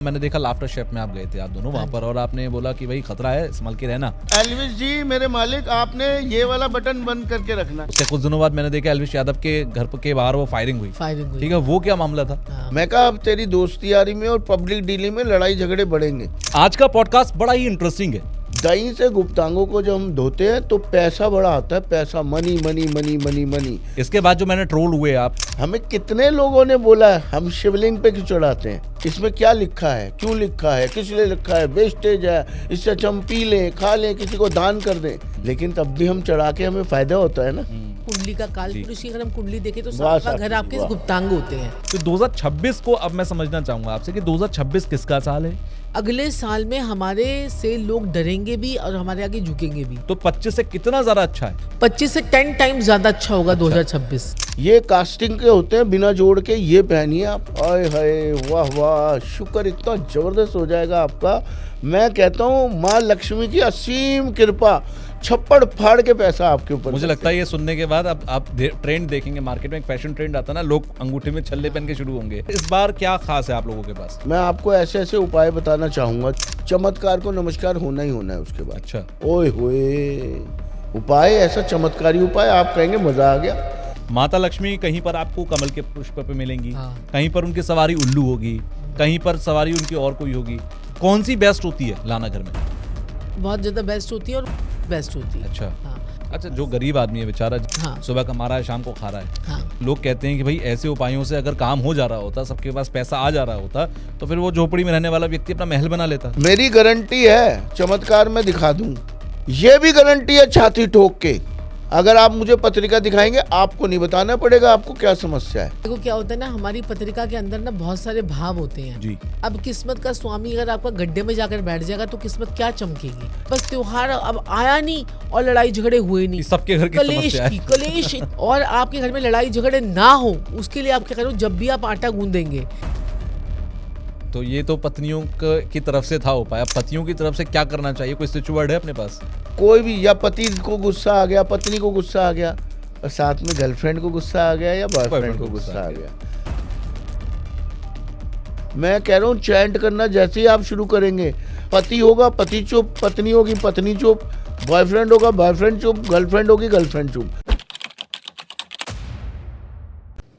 मैंने देखा laughter chef में आप गए थे आप दोनों वहाँ पर और आपने बोला कि भाई खतरा है संभल के रहना। एल्विस जी मेरे मालिक आपने ये वाला बटन बंद करके रखना। उसके कुछ दिनों बाद मैंने देखा एल्विस यादव के घर के बाहर वो फायरिंग हुई। ठीक है, वो क्या मामला था? मैं कहा अब तेरी दोस्ती यारी में और पब्लिक डीलिंग में लड़ाई झगड़े बढ़ेंगे। आज का पॉडकास्ट बड़ा ही इंटरेस्टिंग है। दही से गुप्तांगों को जब हम धोते हैं तो पैसा बड़ा आता है, पैसा, money money money money money. इसके बाद जो मैंने ट्रोल हुए आप, हमें कितने लोगों ने बोला है हम शिवलिंग पे क्यों चढ़ाते हैं, इसमें क्या लिखा है, क्यों लिखा है, किस लिए लिखा है, वेस्टेज है, इससे अच्छा हम पी लें, खा लें, किसी को दान कर दें। लेकिन तब भी हम चढ़ा के हमें फायदा होता है ना। कुंडली का काल पुरुष की अगर हम कुंडली देखें तो वाह सबका घर आपके वाह। गुप्तांग होते हैं। तो 2026 को अब मैं समझना चाहूंगा आपसे कि 2026 किसका साल है? अगले साल में हमारे से लोग डरेंगे भी और हमारे आगे झुकेंगे भी। तो 25 से कितना ज्यादा अच्छा है? 25 से 10 टाइम ज्यादा अच्छा होगा 2026। ये कास्टिंग के होते हैं, बिना जोड़ के ये पहनिए आप। आए हाय वाह वाह, शुक्र इतना जबरदस्त हो जाएगा आपका। मैं कहता हूँ माँ लक्ष्मी की असीम कृपा, छप्पड़ फाड़ के पैसा आपके ऊपर। मुझे लगता है ये सुनने के बाद अब आप ट्रेंड देखेंगे मार्केट में, एक फैशन ट्रेंड आता है ना, लोग अंगूठे में छल्ले पहन के शुरू होंगे। इस बार क्या खास है आप लोगों के पास? मैं आपको ऐसे ऐसे उपाय बताना चाहूंगा। चमत्कार को नमस्कार होना ही होना है उसके बाद। अच्छा, ओए होए, उपाय ऐसा चमत्कारी उपाय आप कहेंगे मजा आ गया। माता लक्ष्मी कहीं पर आपको कमल के पुष्प पे मिलेंगी, हाँ। कहीं पर उनकी सवारी उल्लू होगी, कहीं पर सवारी उनकी और कोई होगी। कौन सी बेस्ट होती है लाना घर में? बहुत ज्यादा बेस्ट होती है और बेस्ट होती है। अच्छा हाँ। अच्छा, जो गरीब आदमी है बेचारा, हाँ। सुबह कमा रहा है शाम को खा रहा है, हाँ। लोग कहते हैं कि भाई ऐसे उपायों से अगर काम हो जा रहा होता, सबके पास पैसा आ जा रहा होता, तो फिर वो झोपड़ी में रहने वाला व्यक्ति अपना महल बना लेता। मेरी गारंटी है, चमत्कार में दिखा दूं। ये भी गारंटी है छाती ठोक के। अगर आप मुझे पत्रिका दिखाएंगे, आपको नहीं बताना पड़ेगा आपको क्या समस्या है। देखो क्या होता है ना, हमारी पत्रिका के अंदर ना बहुत सारे भाव होते हैं जी। अब किस्मत का स्वामी अगर आपका गड्ढे में जाकर बैठ जाएगा तो किस्मत क्या चमकेगी। बस त्योहार अब आया नहीं और लड़ाई झगड़े हुए नहीं, सबके घर की कलेश समस्या है। की कलेश। और आपके घर में लड़ाई झगड़े ना हो उसके लिए आप क्या करो, जब भी आप आटा गूंदेंगे। तो ये तो पत्नियों की तरफ से था उपाय। अब पतियों की तरफ से क्या करना चाहिए? कोई स्विच वर्ड है अपने पास? कोई भी, या पति को गुस्सा आ गया, पत्नी को गुस्सा आ गया, और साथ में गर्लफ्रेंड को गुस्सा आ गया, या बॉयफ्रेंड को गुस्सा आ गया। मैं कह रहा हूँ चैंट करना जैसे ही आप शुरू करेंगे, पति होगा पति चुप, पत्नी होगी पत्नी चुप, बॉयफ्रेंड होगा बॉयफ्रेंड चुप, गर्लफ्रेंड होगी गर्लफ्रेंड चुप।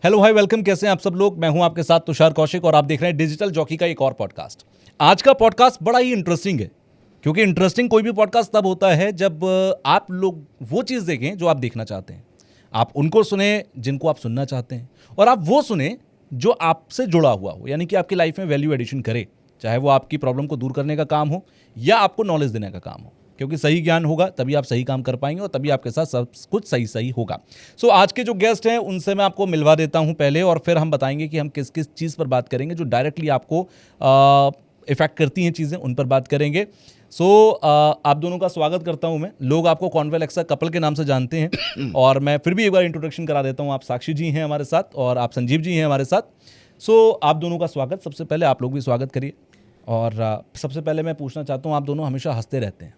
Hello hi, welcome. कैसे हैं आप सब लोग? मैं हूं आपके साथ तुषार कौशिक और आप देख रहे हैं डिजिटल जॉकी का एक और पॉडकास्ट। आज का पॉडकास्ट बड़ा ही इंटरेस्टिंग है, क्योंकि इंटरेस्टिंग कोई भी पॉडकास्ट तब होता है जब आप लोग वो चीज़ देखें जो आप देखना चाहते हैं, आप उनको सुने जिनको आप सुनना चाहते हैं, और आप वो सुने जो आपसे जुड़ा हुआ हो, यानी कि आपकी लाइफ में वैल्यू एडिशन करे, चाहे वो आपकी प्रॉब्लम को दूर करने का काम हो या आपको नॉलेज देने का काम हो। क्योंकि सही ज्ञान होगा तभी आप सही काम कर पाएंगे और तभी आपके साथ सब कुछ सही सही होगा। सो आज के जो गेस्ट हैं उनसे मैं आपको मिलवा देता हूं पहले, और फिर हम बताएंगे कि हम किस किस चीज़ पर बात करेंगे जो डायरेक्टली आपको इफेक्ट करती हैं चीज़ें, उन पर बात करेंगे। आप दोनों का स्वागत करता हूं मैं। लोग आपको कॉन्वेल एक्सा कपल के नाम से जानते हैं और मैं फिर भी एक बार इंट्रोडक्शन करा देता हूं। आप साक्षी जी हैं हमारे साथ और आप संजीव जी हैं हमारे साथ। आप दोनों का स्वागत। सबसे पहले आप लोग भी स्वागत करिए। और सबसे पहले मैं पूछना चाहता हूँ, आप दोनों हमेशा हंसते रहते हैं,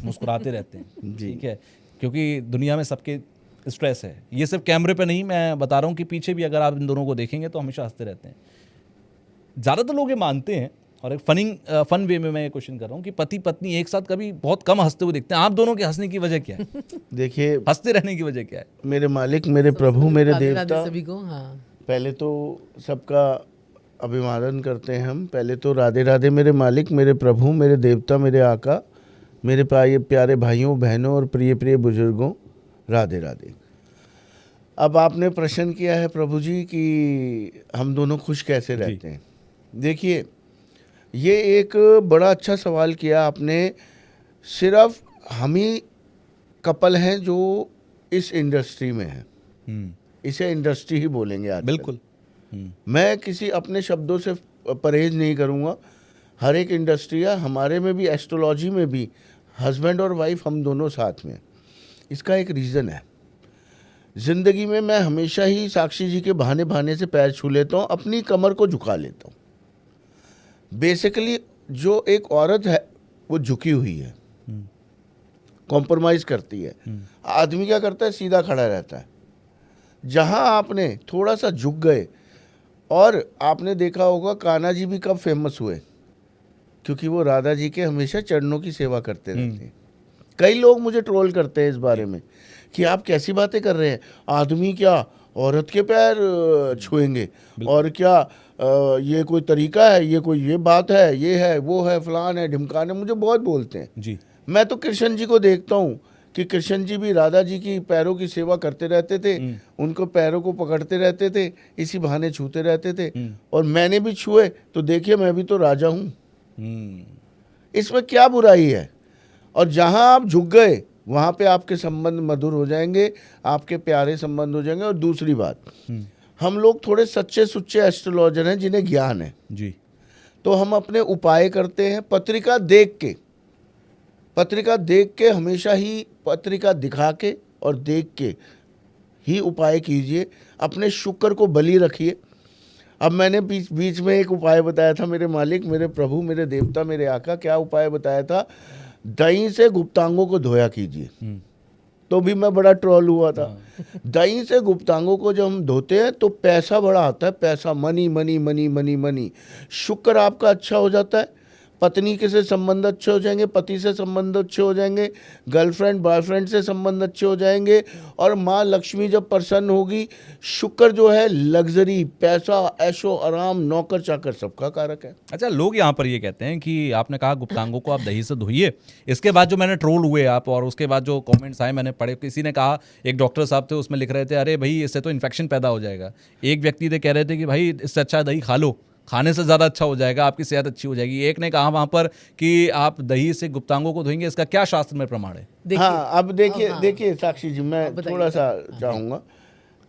मुस्कुराते रहते हैं, ठीक है? क्योंकि दुनिया में सबके स्ट्रेस है, ये सिर्फ कैमरे पे नहीं, मैं बता रहा हूँ कि पीछे भी अगर आप इन दोनों को देखेंगे तो हमेशा हंसते रहते हैं। ज़्यादातर लोग ये मानते हैं, और एक फन वे में मैं ये क्वेश्चन कर रहा हूँ कि पति पत्नी एक साथ कभी बहुत कम हंसते हुए दिखते हैं। आप दोनों के हंसने की वजह क्या है? देखिए, हंसते रहने की वजह क्या है? मेरे मालिक, मेरे प्रभु, मेरे राधे राधे देवता, सभी को। हाँ। पहले तो सबका अभिवादन करते हैं हम। पहले तो राधे राधे मेरे मालिक, मेरे प्रभु, मेरे देवता, मेरे आका, मेरे प्यारे भाइयों बहनों और प्रिय प्रिय बुजुर्गों, राधे राधे। अब आपने प्रश्न किया है प्रभु जी कि हम दोनों खुश कैसे रहते हैं। देखिए, ये एक बड़ा अच्छा सवाल किया आपने। सिर्फ हम ही कपल हैं जो इस इंडस्ट्री में हैं। इसे इंडस्ट्री ही बोलेंगे आज। बिल्कुल। मैं किसी अपने शब्दों से परहेज नहीं करूँगा। हर एक इंडस्ट्री है, हमारे में भी, एस्ट्रोलॉजी में भी हस्बैंड और वाइफ हम दोनों साथ में। इसका एक रीज़न है। ज़िंदगी में मैं हमेशा ही साक्षी जी के बहाने बहाने से पैर छू लेता हूँ, अपनी कमर को झुका लेता हूँ। बेसिकली जो एक औरत है वो झुकी हुई है, कॉम्प्रोमाइज़ करती है। आदमी क्या करता है? सीधा खड़ा रहता है। जहाँ आपने थोड़ा सा झुक गए, और आपने देखा होगा कान्हा जी भी कब फेमस हुए, क्योंकि वो राधा जी के हमेशा चरणों की सेवा करते रहते हैं। कई लोग मुझे ट्रोल करते हैं इस बारे में कि आप कैसी बातें कर रहे हैं, आदमी क्या औरत के पैर छुएंगे, और क्या ये कोई तरीका है, ये बात है, ये है, वो है, फलान है, ढिमकान है, मुझे बहुत बोलते हैं जी। मैं तो कृष्ण जी को देखता हूँ कि कृष्ण जी भी राधा जी की पैरों की सेवा करते रहते थे, उनको पैरों को पकड़ते रहते थे, इसी बहाने छूते रहते थे, और मैंने भी छुए तो देखिए मैं भी तो राजा हूँ, इसमें क्या बुराई है। और जहाँ आप झुक गए वहाँ पे आपके संबंध मधुर हो जाएंगे, आपके प्यारे संबंध हो जाएंगे। और दूसरी बात, हम लोग थोड़े सच्चे सुच्चे एस्ट्रोलॉजर हैं जिन्हें ज्ञान है जी। तो हम अपने उपाय करते हैं पत्रिका देख के हमेशा ही पत्रिका दिखा के और देख के ही उपाय कीजिए, अपने शुक्र को बलि रखिए। अब मैंने बीच में एक उपाय बताया था, मेरे मालिक, मेरे प्रभु, मेरे देवता, मेरे आका, क्या उपाय बताया था, दही से गुप्तांगों को धोया कीजिए। तो भी मैं बड़ा ट्रोल हुआ था। दही से गुप्तांगों को जब हम धोते हैं तो पैसा बड़ा आता है, पैसा, money money money money money, शुक्र आपका अच्छा हो जाता है, पत्नी के से संबंध अच्छे हो जाएंगे, पति से संबंध अच्छे हो जाएंगे, गर्लफ्रेंड बॉयफ्रेंड से संबंध अच्छे हो जाएंगे, और माँ लक्ष्मी जब प्रसन्न होगी, शुक्र जो है लग्जरी, पैसा, ऐशो आराम, नौकर चाकर सबका कारक है। अच्छा, लोग यहाँ पर ये कहते हैं कि आपने कहा गुप्तांगों को आप दही से धोइए, इसके बाद जो मैंने ट्रोल हुए आप और उसके बाद जो कमेंट्स आए मैंने पढ़े, किसी ने कहा, एक डॉक्टर साहब थे उसमें लिख रहे थे, अरे भाई इससे तो इन्फेक्शन पैदा हो जाएगा। एक व्यक्ति थे कह रहे थे कि भाई इससे अच्छा दही खा लो, खाने से ज़्यादा अच्छा हो जाएगा, आपकी सेहत अच्छी हो जाएगी। एक ने कहा वहाँ पर कि आप दही से गुप्तांगों को धोएंगे, इसका क्या शास्त्र में प्रमाण है? हाँ, अब देखिए साक्षी जी, मैं थोड़ा सा चाहूँगा,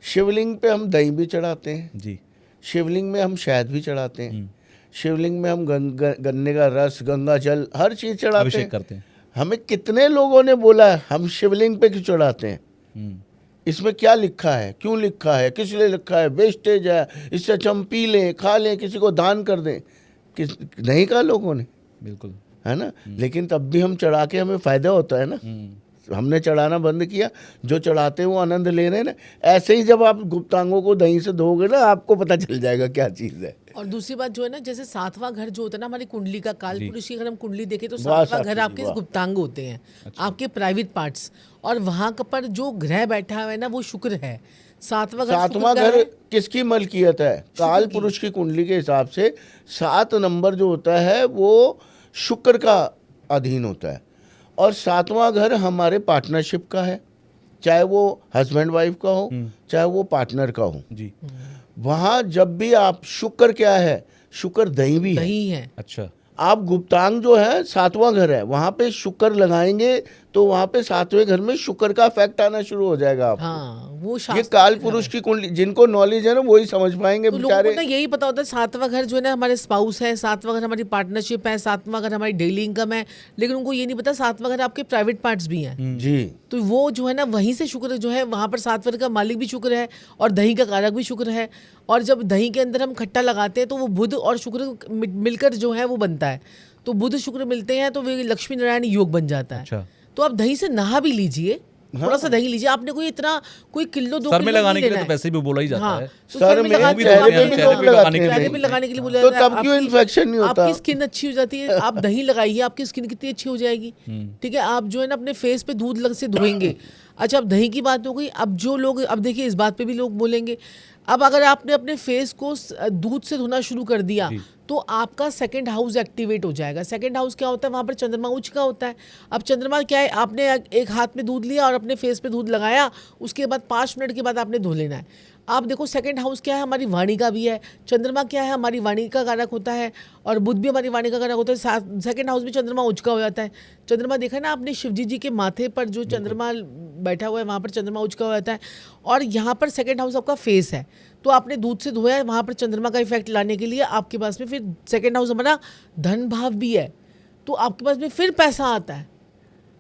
शिवलिंग पे हम दही भी चढ़ाते हैं जी, शिवलिंग में हम शहद भी चढ़ाते हैं, शिवलिंग में हम गन्ने का रस, गंगा जल, हर चीज़ चढ़ाते अभिषेक हैं। करते हैं। हमें कितने लोगों ने बोला है हम शिवलिंग पे क्यों चढ़ाते हैं, इसमें क्या लिखा है, क्यों लिखा है, किस लिए लिखा है, वेस्टेज है, इससे अच्छा हम पी लें, खा लें, किसी को दान कर दें, नहीं कहा लोगों ने, बिल्कुल, है ना। लेकिन तब भी हम चढ़ा के हमें फ़ायदा होता है ना, हमने चढ़ाना बंद किया, जो चढ़ाते हैं वो आनंद ले रहे हैं ना। ऐसे ही जब आप गुप्तांगों को दही से धोगे ना, आपको पता चल जाएगा क्या चीज़ है। और दूसरी बात जो है ना, जैसे सातवां घर जो होता है ना हमारी कुंडली का, काल पुरुष की अगर हम कुंडली देखें तो वाह सातवां घर साक्षी आपके जी, वाह। गुप्तांग होते हैं, आपके प्राइवेट पार्ट्स, और वहां पर जो ग्रह बैठा हुआ है ना वो शुक्र है। सातवां घर सातवां शुक्र का घर है। किसकी मलकियत है? काल पुरुष की कुंडली के हिसाब से 7 नंबर जो होता है वो शुक्र का अधीन होता है, और 7वां घर हमारे पार्टनरशिप का है, चाहे वो हस्बैंड वाइफ का हो, चाहे वो पार्टनर का हो। जी, वहाँ जब भी आप, शुक्र क्या है, शुक्र दही भी है। दही है। अच्छा, आप गुप्तांग जो है 7वां घर है, वहाँ पे शुक्र लगाएंगे तो वहाँ पे 7वें घर में शुक्र का इफेक्ट आना शुरू हो जाएगा आपको। हाँ, वो ये शास्त्र काल में पुरुष की कुंडली, जिनको नॉलेज है ना वही समझ पाएंगे तो लोगों को बेचारे। ना यही पता होता है सातवां घर जो है ना हमारे स्पाउस है, सातवां घर हमारी पार्टनरशिप है, सातवां घर हमारी डेली इनकम है, लेकिन उनको ये नहीं पता सातवां घर आपके प्राइवेट पार्ट्स भी हैं। जी, तो वो जो है ना वहीं से शुक्र जो है, वहाँ पर सातवां घर का मालिक भी शुक्र है और दही का कारक भी शुक्र है। और जब दही के अंदर हम खट्टा लगाते हैं तो वो बुध और शुक्र मिलकर जो है वो बनता है, तो बुध शुक्र मिलते हैं तो वे लक्ष्मी नारायण योग बन जाता है। अच्छा। तो आप दही से नहा भी लीजिए, थोड़ा सा दही लीजिए, आपने कोई इतना कोई किलो 2 सर में किलो लगाने नहीं के लिए लेना तो है। वैसे भी बोला ही जाता हाँ, है। तो सर में, लगाते हैं, चेहरे पे आपके भी चेहरे लोग पे लगाने लगाते के हैं लिए चेहरे पे लगाने के लिए बोला तो जाता है। तब क्यों आपकी- इन्फेक्शन नहीं होता? आपकी स्किन अच्छी हो जाती है, आप दही लगाइए, आपकी स्किन कितनी अच्छी हो जाएगी। ठीक है, आप जो है ना अपने फेस पे दूध लग से धोएंगे। अच्छा, अब दही की बात हो गई। अब जो लोग, अब देखिए इस बात पे भी लोग बोलेंगे, अब अगर आपने अपने फेस को दूध से धोना शुरू कर दिया तो आपका सेकंड हाउस एक्टिवेट हो जाएगा। सेकंड हाउस क्या होता है? वहाँ पर चंद्रमा उच्च का होता है। अब चंद्रमा क्या है, आपने एक हाथ में दूध लिया और अपने फेस पे दूध लगाया, उसके बाद 5 मिनट के बाद आपने धो लेना है। आप देखो सेकंड हाउस क्या है, हमारी वाणी का भी है। चंद्रमा क्या है, हमारी वाणी का कारक होता है, और बुध भी हमारी वाणी का कारक होता है। सेकंड हाउस में चंद्रमा उच्च का हो जाता है। चंद्रमा देखा ना आपने, शिवजी जी के माथे पर जो चंद्रमा बैठा हुआ है वहाँ पर चंद्रमा उच्च का हो जाता है। और यहाँ पर सेकंड हाउस आपका फेस है, तो आपने दूध से धोया है, वहाँ पर चंद्रमा का इफेक्ट लाने के लिए आपके पास में फिर सेकंड हाउस हमारा धन भाव भी है, तो आपके पास में फिर पैसा आता है।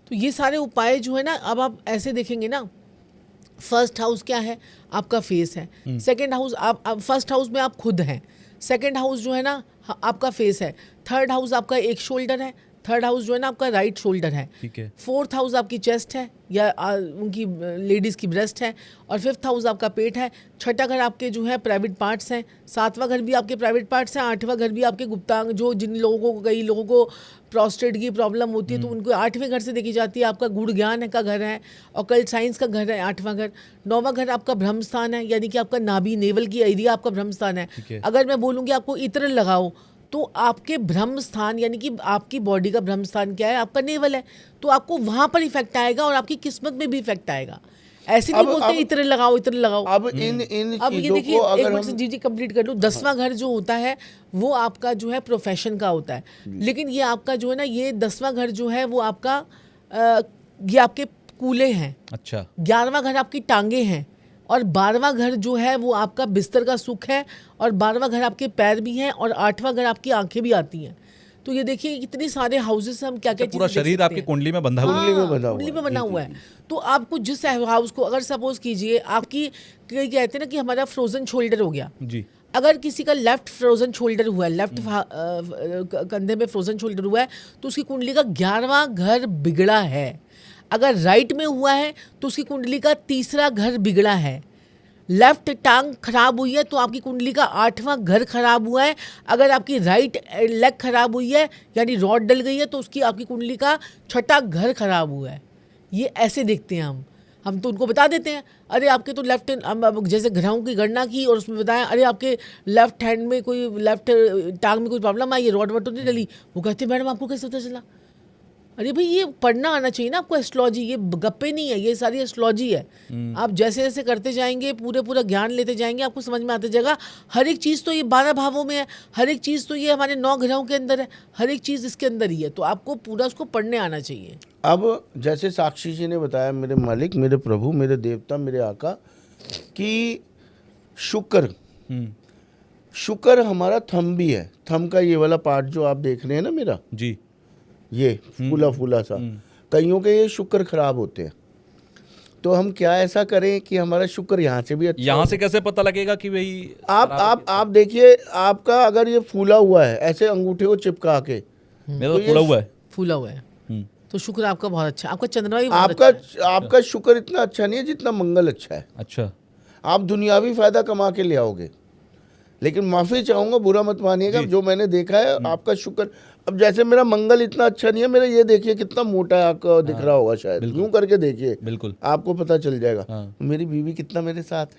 तो ये सारे उपाय जो है ना, अब आप ऐसे देखेंगे ना, फर्स्ट हाउस क्या है, आपका फेस है। सेकंड हाउस, आप फर्स्ट हाउस में आप खुद हैं। सेकंड हाउस जो है ना आपका फेस है। थर्ड हाउस आपका एक शोल्डर है। थर्ड हाउस जो है ना आपका राइट शोल्डर है, ठीक है। फोर्थ हाउस आपकी चेस्ट है या उनकी लेडीज की ब्रेस्ट है, और फिफ्थ हाउस आपका पेट है। छठा घर आपके जो है प्राइवेट पार्ट्स हैं, सातवां घर भी आपके प्राइवेट पार्ट्स हैं, आठवां घर भी आपके गुप्तांग, जो जिन लोगों को, कई लोगों को प्रोस्टेट की प्रॉब्लम होती है तो उनको आठवें घर से देखी जाती है। आपका गुड़ ज्ञान का घर है, ऑकल्ट साइंस का घर है आठवां घर। नौवां घर आपका ब्रह्म स्थान है, यानी कि आपका नाभि नेवल की एरिया आपका ब्रह्म स्थान है। ठीक है। अगर मैं बोलूँगी आपको इत्र लगाओ तो आपके ब्रह्म स्थान, यानी कि आपकी बॉडी का ब्रह्म स्थान क्या है, आपका नेवल है, तो आपको वहां पर इफेक्ट आएगा और आपकी किस्मत में भी इफेक्ट आएगा। ऐसे नहीं बोलते इत्र लगाओ इत्र लगाओ। अब इन अब ये चीजों देखिए, को एक अगर मिनट से जी कंप्लीट कर लूँ। 10वां घर जो होता है वो आपका जो है प्रोफेशन का होता है, लेकिन ये आपका जो है ना, ये 10वां घर जो है वो आपका ये आपके कूले हैं। अच्छा। 11वां घर आपकी टांगे हैं, और 12वां घर जो है वो आपका बिस्तर का सुख है, और 12वां घर आपके पैर भी हैं, और 8वां घर आपकी आंखें भी आती हैं। तो ये देखिए कितनी सारे हाउसेस हम क्या क्या पूरा शरीर आपकी कुंडली में बंधा हुआ है। कुंडली में बंधा हुआ कुंडली है। में बना हुआ है। तो आपको जिस हाउस को, अगर सपोज कीजिए आपकी, कहते हैं ना कि हमारा फ्रोजन शोल्डर हो गया, जी। अगर किसी का लेफ्ट फ्रोजन शोल्डर हुआ है, लेफ्ट कंधे में फ्रोजन शोल्डर हुआ है, तो उसकी कुंडली का 11वां घर बिगड़ा है। अगर राइट में हुआ है तो उसकी कुंडली का 3रा घर बिगड़ा है। लेफ्ट टांग खराब हुई है तो आपकी कुंडली का 8वां घर खराब हुआ है। अगर आपकी राइट लेग खराब हुई है, यानी रॉड डल गई है, तो उसकी आपकी कुंडली का 6ठा घर खराब हुआ है। ये ऐसे देखते हैं हम तो उनको बता देते हैं, अरे आपके तो लेफ्ट, जैसे ग्रहों की गणना की और उसमें बताया, अरे आपके लेफ्ट हैंड में कोई, लेफ्ट टांग में कोई प्रॉब्लम आई है, रॉड वॉड तो नहीं डली। वो कहते हैं मैडम आपको कैसे पता चला? अरे भाई ये पढ़ना आना चाहिए ना आपको एस्ट्रोलॉजी, ये गप्पे नहीं है, ये सारी एस्ट्रोलॉजी है। आप जैसे जैसे करते जाएंगे, पूरा ज्ञान लेते जाएंगे, आपको समझ में आते जाएगा। हर एक चीज़ तो ये 12 भावों में है, हर एक चीज़ तो ये हमारे 9 ग्रहों के अंदर है, हर एक चीज़ इसके अंदर ही है, तो आपको पूरा उसको पढ़ने आना चाहिए। अब जैसे साक्षी जी ने बताया, मेरे मालिक, मेरे प्रभु, मेरे देवता, मेरे आका, कि शुक्र हमारा थंब भी है। थंब का ये वाला पार्ट जो आप देख रहे हैं ना मेरा, जी। ये फूला फूला सा, कईयों के ये शुक्र खराब होते हैं। तो हम क्या ऐसा करें कि हमारा शुक्र यहाँ से भी अच्छा यहाँ से कैसे पता लगेगा कि भाई आप देखिए, आपका अगर ये फूला हुआ है ऐसे अंगूठे को चिपका के, मेरा तो फूला हुआ है। फूला हुआ है तो शुक्र आपका बहुत अच्छा, आपका चंद्रमा भी बहुत अच्छा आपका शुक्र इतना अच्छा नहीं है जितना मंगल अच्छा है। अच्छा। आप दुनियावी फायदा कमा के ले आओगे, लेकिन माफी चाहूंगा, बुरा मत मानिएगा, जो मैंने देखा है आपका शुक्र, अब जैसे मेरा मंगल इतना अच्छा नहीं है, मेरा ये देखिए कितना मोटा है, आपको दिख रहा होगा शायद, यूं करके देखिए, बिल्कुल आपको पता चल जाएगा। हाँ। मेरी बीवी कितना मेरे साथ है।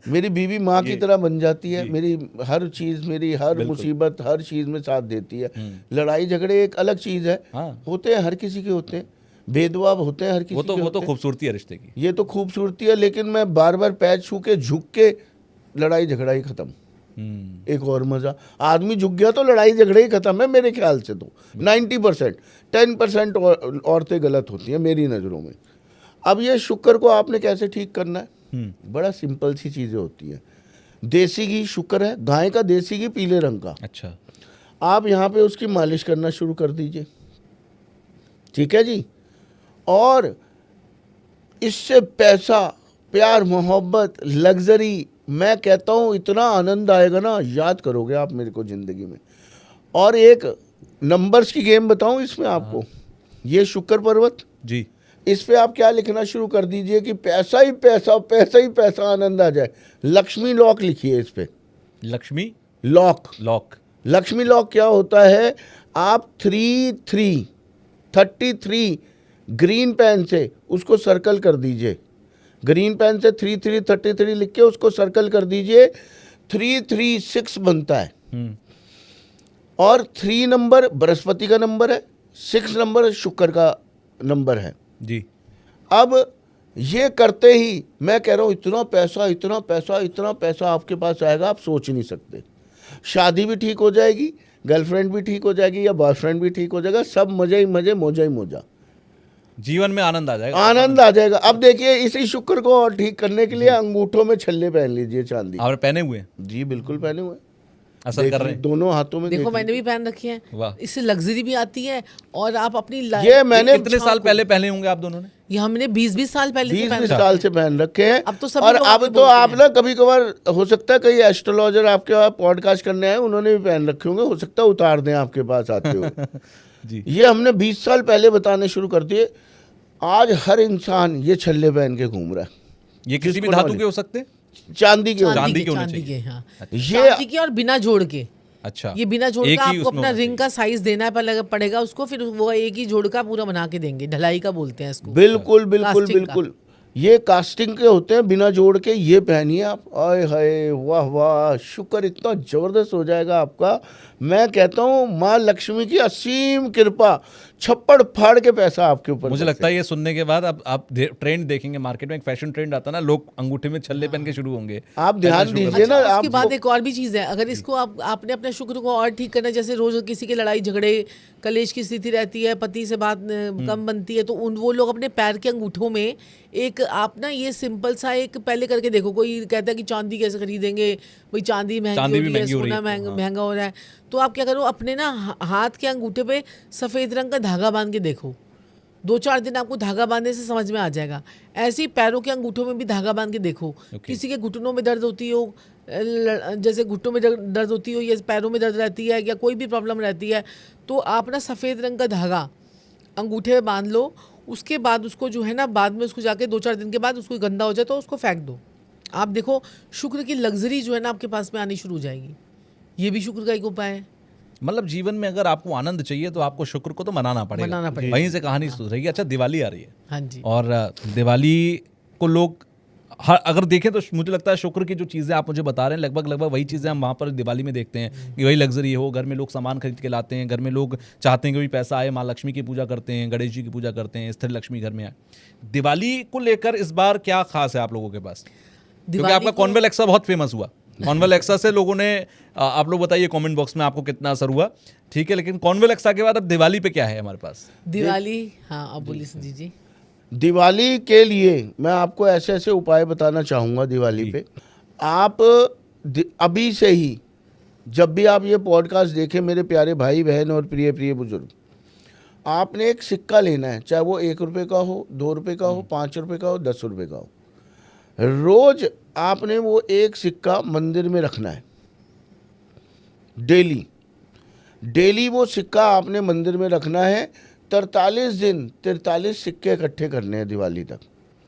मेरी बीवी माँ की तरह बन जाती है, मेरी हर चीज, मेरी हर मुसीबत, हर चीज में साथ देती है। लड़ाई झगड़े एक अलग चीज है, होते हैं, हर किसी के होते हैं, भेदभाव होते हैं हर किसी के, वो तो खूबसूरती है रिश्ते की, ये तो खूबसूरती है, लेकिन मैं बार बार पैर छू के झुक के लड़ाई झगड़ा ही खत्म। एक और मजा, आदमी झुक गया तो लड़ाई झगड़े ही खत्म है मेरे ख्याल से। तो 90%, 10% औरतें गलत होती हैं मेरी नज़रों में। अब ये शुक्र को आपने कैसे ठीक करना है, बड़ा सिंपल सी चीज़ें होती हैं। देसी घी शुक्र है, गाय का देसी घी पीले रंग का। अच्छा। आप यहाँ पे उसकी मालिश करना शुरू कर दीजिए, ठीक है जी। और इससे पैसा, प्यार, मोहब्बत, लग्जरी, मैं कहता हूँ इतना आनंद आएगा ना, याद करोगे आप मेरे को ज़िंदगी में। और एक नंबर्स की गेम बताऊँ इसमें आपको, ये शुक्र पर्वत जी, इस पे आप क्या लिखना शुरू कर दीजिए कि पैसा ही पैसा, पैसा ही पैसा, आनंद आ जाए। लक्ष्मी लॉक लिखिए इस पे, लक्ष्मी लॉक। लक्ष्मी लॉक क्या होता है, आप 33 ग्रीन पेन से उसको सर्कल कर दीजिए, ग्रीन पेन से 33 लिख के उसको सर्कल कर दीजिए। 336 बनता है, और 3 नंबर बृहस्पति का नंबर है, 6 नंबर शुक्र का नंबर है जी। अब ये करते ही मैं कह रहा हूँ इतना पैसा, इतना पैसा, इतना पैसा आपके पास आएगा, आप सोच नहीं सकते। शादी भी ठीक हो जाएगी, गर्लफ्रेंड भी ठीक हो जाएगी, या बॉयफ्रेंड भी ठीक हो जाएगा, सब मजे ही मजे, मौजा ही मौजा, जीवन में आनंद आ जाएगा, आनंद आ जाएगा। अब देखिए इसी शुक्र को और ठीक करने के लिए अंगूठों में छल्ले पहन लीजिए चांदी। आपने पहने हुए हैं? जी बिल्कुल पहने हुए। असर कर रहे हैं। दोनों हाथों में देखो देख मैंने भी पहन रखी है, वाह। इससे लग्जरी भी आती है और आप अपनी ये मैंने कितने साल पहले पहने होंगे आप दोनों ने? ये हमने 20-20 साल पहले से 20 पहन 20 रखी साल है। से पहन रखे हैं। अब तो सभी और लोग अब आपसे तो बोलते आप हैं। ना कभी कभार हो सकता है कई एस्ट्रोलॉजर आपके वहाँ पॉडकास्ट करने आए, उन्होंने भी पहन रखे होंगे, हो सकता है उतार दें आपके पास आते हुए। जी। ये हमने 20 साल पहले बताने शुरू कर दिए। आज हर इंसान ये छल्ले पहन के घूम रहा है। ये किसी भी जिसको धातु knowledge- के हो सकते हैं? चांदी के होने। चांदी के होने चांदी के, चाहिए। हाँ, ये चांदी के और बिना जोड़ के। अच्छा, ये बिना जोड़ एक का ही आपको उसमें अपना होना रिंग का साइज देना पड़ेगा उसको, फिर वो एक ही जोड़ का पूरा बना के देंगे, ढलाई का बोलते हैं इसको। बिल्कुल बिल्कुल कास्टिंग का। बिल्कुल, ये कास्टिंग के होते हैं, बिना जोड़ के। ये पहनिए आप, आए हाय वाह वाह, शुक्र इतना जबरदस्त हो जाएगा आपका। मैं कहता हूँ माँ लक्ष्मी की असीम कृपा, छप्पड़ फाड़ के पैसा आपके ऊपर मुझे बरसेगा। लगता है ये सुनने के बाद अब आप ट्रेंड देखेंगे मार्केट में, एक फैशन ट्रेंड आता है ना, लोग अंगूठे में छल्ले पहन के शुरू होंगे। आप ध्यान दीजिए ना। अच्छा, आप उसके बाद एक और भी चीज़ है, अगर इसको आपने अपने शुक्र को और ठीक करना है, जैसे रोज किसी के लड़ाई झगड़े कलेश की स्थिति रहती है, पति से बात कम बनती है, तो वो लोग अपने पैर के अंगूठों में एक आप ना ये सिंपल सा एक पहले करके देखो। कोई कहता है कि चांदी कैसे खरीदेंगे, भाई चांदी महंगी हो रही है, सोना महंगा हो रहा है, तो आप क्या करो, अपने ना हाथ के अंगूठे पे सफ़ेद रंग का धागा बांध के देखो। 2-4 दिन आपको धागा बांधने से समझ में आ जाएगा। ऐसे ही पैरों के अंगूठों में भी धागा बांध के देखो। किसी के घुटनों में दर्द होती हो, जैसे घुटनों में दर्द होती हो या पैरों में दर्द रहती है या कोई भी प्रॉब्लम रहती है, तो आप ना सफ़ेद रंग का धागा अंगूठे में बांध लो। उसके बाद उसको जो है ना, बाद में उसको जाके 2-4 दिन के बाद उसको गंदा हो जाए तो उसको फेंक दो। आप देखो शुक्र की लग्जरी जो है ना आपके पास में आनी शुरू हो जाएगी। ये भी शुक्र का एक उपाय है। मतलब जीवन में अगर आपको आनंद चाहिए तो आपको शुक्र को तो मनाना पड़ेगा। वहीं से कहानी शुरू रहेगी। अच्छा, दिवाली आ रही है। हाँ जी। और दिवाली को लोग अगर देखें तो मुझे लगता है शुक्र की जो चीज़ें आप मुझे बता रहे हैं लगभग वही चीज़ें हम वहाँ पर दिवाली में देखते हैं कि वही लग्जरी हो। घर में लोग सामान खरीद के लाते हैं, घर में लोग चाहते हैं कि वही पैसा आए, माँ लक्ष्मी की पूजा करते हैं, गणेश जी की पूजा करते हैं, स्थिर लक्ष्मी घर में आए। दिवाली को लेकर इस बार क्या खास है आप लोगों के पास? क्योंकि आपका कॉन्वेल एक्सा बहुत फेमस हुआ। कॉन्वेल एक्सा से लोगों ने, आप लोग बताइए कमेंट बॉक्स में आपको कितना असर हुआ, ठीक है। लेकिन कॉन्वेल एक्सा के बाद अब दिवाली पे क्या है हमारे पास? दिवाली, हाँ अब बोलिए जी। दिवाली के लिए मैं आपको ऐसे ऐसे उपाय बताना चाहूँगा। दिवाली पे आप अभी से ही, जब भी आप ये पॉडकास्ट देखें मेरे प्यारे भाई बहन और प्रिय प्रिय बुजुर्ग, आपने एक सिक्का लेना है, चाहे वो 1 रुपये का हो, 2 रुपये का हो, 5 रुपये का हो, 10 रुपये का हो। रोज आपने वो एक सिक्का मंदिर में रखना है। डेली वो सिक्का आपने मंदिर में रखना है। 43 दिन 43 सिक्के इकट्ठे करने हैं दिवाली तक,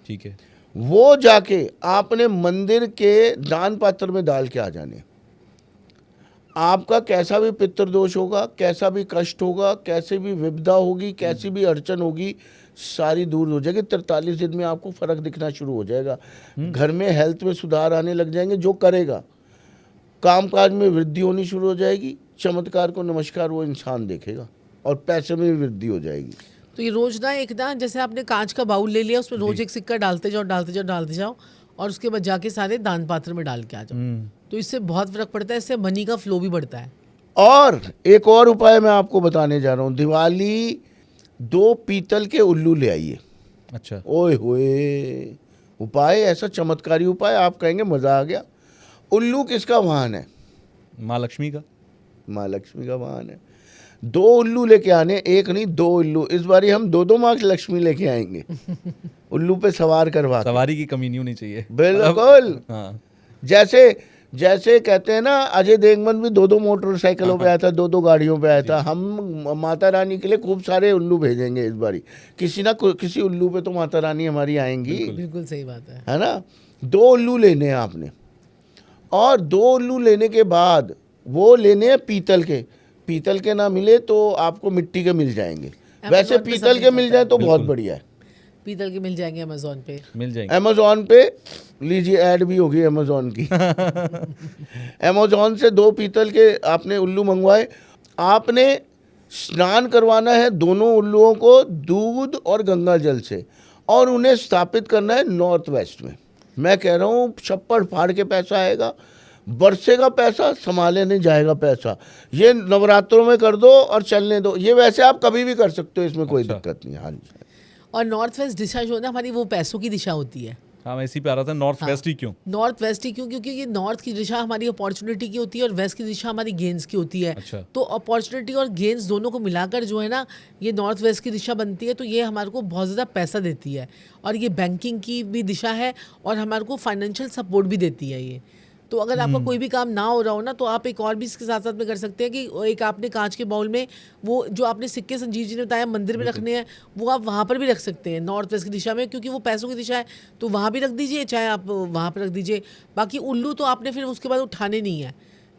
ठीक है। वो जाके आपने मंदिर के दान पात्र में डाल के आ जाने। आपका कैसा भी पितृदोष होगा, कैसा भी कष्ट होगा, कैसे भी विपदा होगी, कैसी भी अड़चन होगी, सारी दूर हो जाएगी। 43 दिन में आपको फर्क दिखना शुरू हो जाएगा। घर में हेल्थ में सुधार आने लग जाएंगे। जो करेगा, कामकाज में वृद्धि होनी शुरू हो जाएगी। चमत्कार को नमस्कार वो इंसान देखेगा और पैसे में भी वृद्धि हो जाएगी। तो ये रोज ना एक ना, जैसे आपने कांच का बाउल ले लिया, उसमें रोज एक सिक्का डालते जाओ और उसके बाद जाके सारे दान पात्र में डाल के आ जाओ। तो इससे बहुत फर्क पड़ता है, इससे मनी का फ्लो भी बढ़ता है। और एक और उपाय मैं आपको बताने जा रहा हूँ। दिवाली 2 पीतल के उल्लू ले आइए। अच्छा, ओए होए, उपाय ऐसा चमत्कारी उपाय, आप कहेंगे मजा आ गया। उल्लू किसका वाहन है? माँ लक्ष्मी का। माँ लक्ष्मी का वाहन है। 2 उल्लू लेके आने, एक नहीं 2 उल्लू। इस बारी हम 2 माँ लक्ष्मी लेके आएंगे। उल्लू पे सवार करवा। सवारी की कमी नहीं होनी चाहिए। बिल्कुल। हाँ, जैसे कहते हैं ना, अजय देवगन भी 2 मोटरसाइकिलों पे आया था, 2 गाड़ियों पे आया था। हम माता रानी के लिए खूब सारे उल्लू भेजेंगे इस बारी। किसी उल्लू पे तो माता रानी हमारी आएंगी। बिल्कुल सही बात है ना। 2 उल्लू लेने हैं आपने, और 2 उल्लू लेने के बाद वो लेने हैं पीतल के ना मिले तो आपको मिट्टी के मिल जाएंगे। वैसे पीतल के मिल जाए तो बहुत बढ़िया है। पीतल के मिल जाएंगे, अमेज़न पे मिल जाएंगे। अमेज़न पे लीजिए, ऐड भी होगी अमेज़न की। अमेज़न से 2 पीतल के आपने उल्लू मंगवाए। आपने स्नान करवाना है दोनों उल्लुओं को दूध और गंगा जल से, और उन्हें स्थापित करना है नॉर्थ वेस्ट में। मैं कह रहा हूँ छप्पड़ फाड़ के पैसा आएगा, बरसेगा पैसा, संभाले नहीं जाएगा पैसा। ये नवरात्रों में कर दो और चलने दो। ये वैसे आप कभी भी कर सकते हो, इसमें कोई दिक्कत नहीं। हाँ जी। और नॉर्थ वेस्ट दिशा जो है ना हमारी, वो पैसों की दिशा होती है। हाँ मैं इसी पे आ रहा था, नॉर्थ वेस्ट ही क्यों? नॉर्थ वेस्ट ही क्यों? क्योंकि ये नॉर्थ की दिशा हमारी अपॉर्चुनिटी की होती है और वेस्ट की दिशा हमारी गेन्स की होती है। अच्छा। तो अपॉर्चुनिटी और गेन्स दोनों को मिलाकर जो है ना, ये नॉर्थ वेस्ट की दिशा बनती है। तो ये हमारे को बहुत ज़्यादा पैसा देती है और ये बैंकिंग की भी दिशा है और हमारे को फाइनेंशियल सपोर्ट भी देती है ये। तो अगर आपका कोई भी काम ना हो रहा हो ना, तो आप एक और भी इसके साथ साथ में कर सकते हैं कि एक आपने कांच के बाउल में वो जो आपने सिक्के संजीव जी ने बताया मंदिर में रखने हैं, वो आप वहाँ पर भी रख सकते हैं नॉर्थ वेस्ट की दिशा में, क्योंकि वो पैसों की दिशा है। तो वहाँ भी रख दीजिए, चाहे आप वहाँ पर रख दीजिए। बाकी उल्लू तो आपने फिर उसके बाद उठाने नहीं है।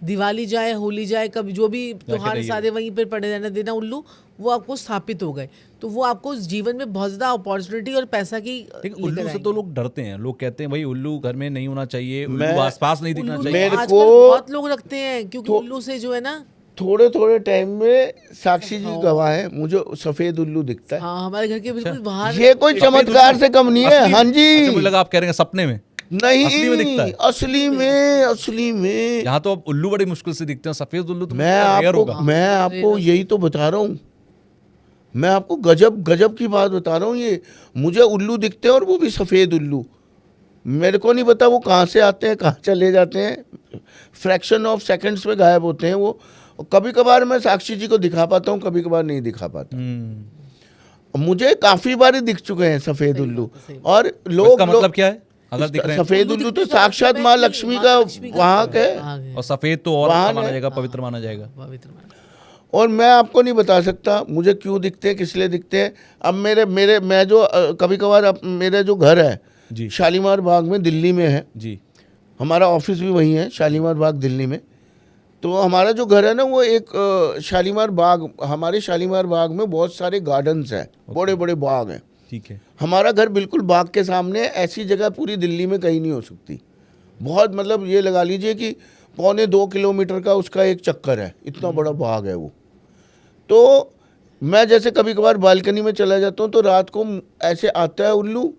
दिवाली जाए, होली जाए, कभी जो भी त्योहार रहिए। सारे वहीं पर पड़े रहने देना उल्लू, वो आपको स्थापित हो गए। तो वो आपको जीवन में बहुत ज़्यादा अपॉर्चुनिटी और पैसा की लेकिन उल्लू से तो लोग डरते हैं, लोग कहते हैं भाई उल्लू घर में नहीं होना चाहिए, उल्लू मैं- आसपास नहीं दिखना उल्लू चाहिए। मेरे आजकल को- बहुत लोग रखते हैं, क्योंकि उल्लू से जो है ना, थोड़े थोड़े टाइम में साक्षी जी गवाह है, मुझे सफेद उल्लू दिखता है। हाँ हमारे घर के बिल्कुल बाहर। ये कोई चमत्कार से कम नहीं है। असली- हाँ जी। अच्छा, मुझे लगा आप कह रहे हैं सपने में। नहीं, असली में दिखता है? असली में यहाँ तो अब उल्लू बड़ी मुश्किल से दिखते हैं, सफेद उल्लू तो मैं रेयर होगा। आपको यही तो बता रहा हूँ। मैं आपको गजब गजब की बात बता रहा हूँ। ये मुझे उल्लू दिखते हैं और वो भी सफ़ेद उल्लू। मेरे को नहीं पता वो कहाँ से आते हैं, कहाँ चले जाते हैं, फ्रैक्शन ऑफ सेकंड्स में गायब होते हैं वो। कभी कभार मैं साक्षी जी को दिखा पाता हूँ, कभी कभार नहीं दिखा पाता। मुझे काफ़ी बार ही दिख चुके हैं सफ़ेद उल्लू। और तो लोग इसका मतलब क्या है अगर दिख रहे हैं? सफ़ेद उल्लू तो साक्षात माँ लक्ष्मी का वहाँ के। और सफेद तो और वहाँ अच्छा माना है। जाएगा, पवित्र माना जाएगा। पवित्र माना। और मैं आपको नहीं बता सकता मुझे क्यों दिखते हैं, किस लिए दिखते हैं। अब मैं जो कभी कभार मेरे जो घर है जी शालीमार बाग में, दिल्ली में है, जी हमारा ऑफिस भी वहीं है शालीमार बाग दिल्ली में। तो हमारा जो घर है ना वो एक शालीमार बाग, हमारे शालीमार बाग में बहुत सारे गार्डन्स हैं, बड़े बड़े बाग हैं। ठीक है। हमारा घर बिल्कुल बाग के सामने है। ऐसी जगह पूरी दिल्ली में कहीं नहीं हो सकती। बहुत मतलब ये लगा लीजिए कि 1.25 किलोमीटर का उसका एक चक्कर है, इतना बड़ा बाग है वो। तो मैं जैसे कभी कभार बालकनी में चला जाता हूँ तो रात को ऐसे आता है उल्लू,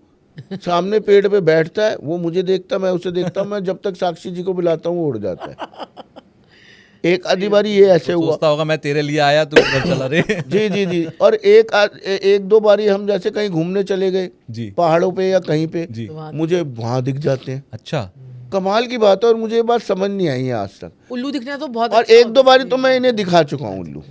सामने पेड़ पे बैठता है, वो मुझे देखता, मैं उसे देखता हूँ। मैं जब तक साक्षी जी को बुलाता हूँ वो उड़ जाता है। एक आधी बारी ये ऐसे हुआ। सोचता होगा मैं तेरे लिए आया तू उधर चला रे। जी जी जी। और एक दो बारी हम जैसे कहीं घूमने चले गए जी पहाड़ों पे या कहीं पे, जी। मुझे वहाँ दिख जाते हैं। अच्छा। कमाल की बात है। और मुझे ये बात समझ नहीं आई है आज तक। उल्लू दिखना तो बहुत और अच्छा एक होता दो है। बारी तो मैं इन्हें दिखा चुका हूँ उल्लू।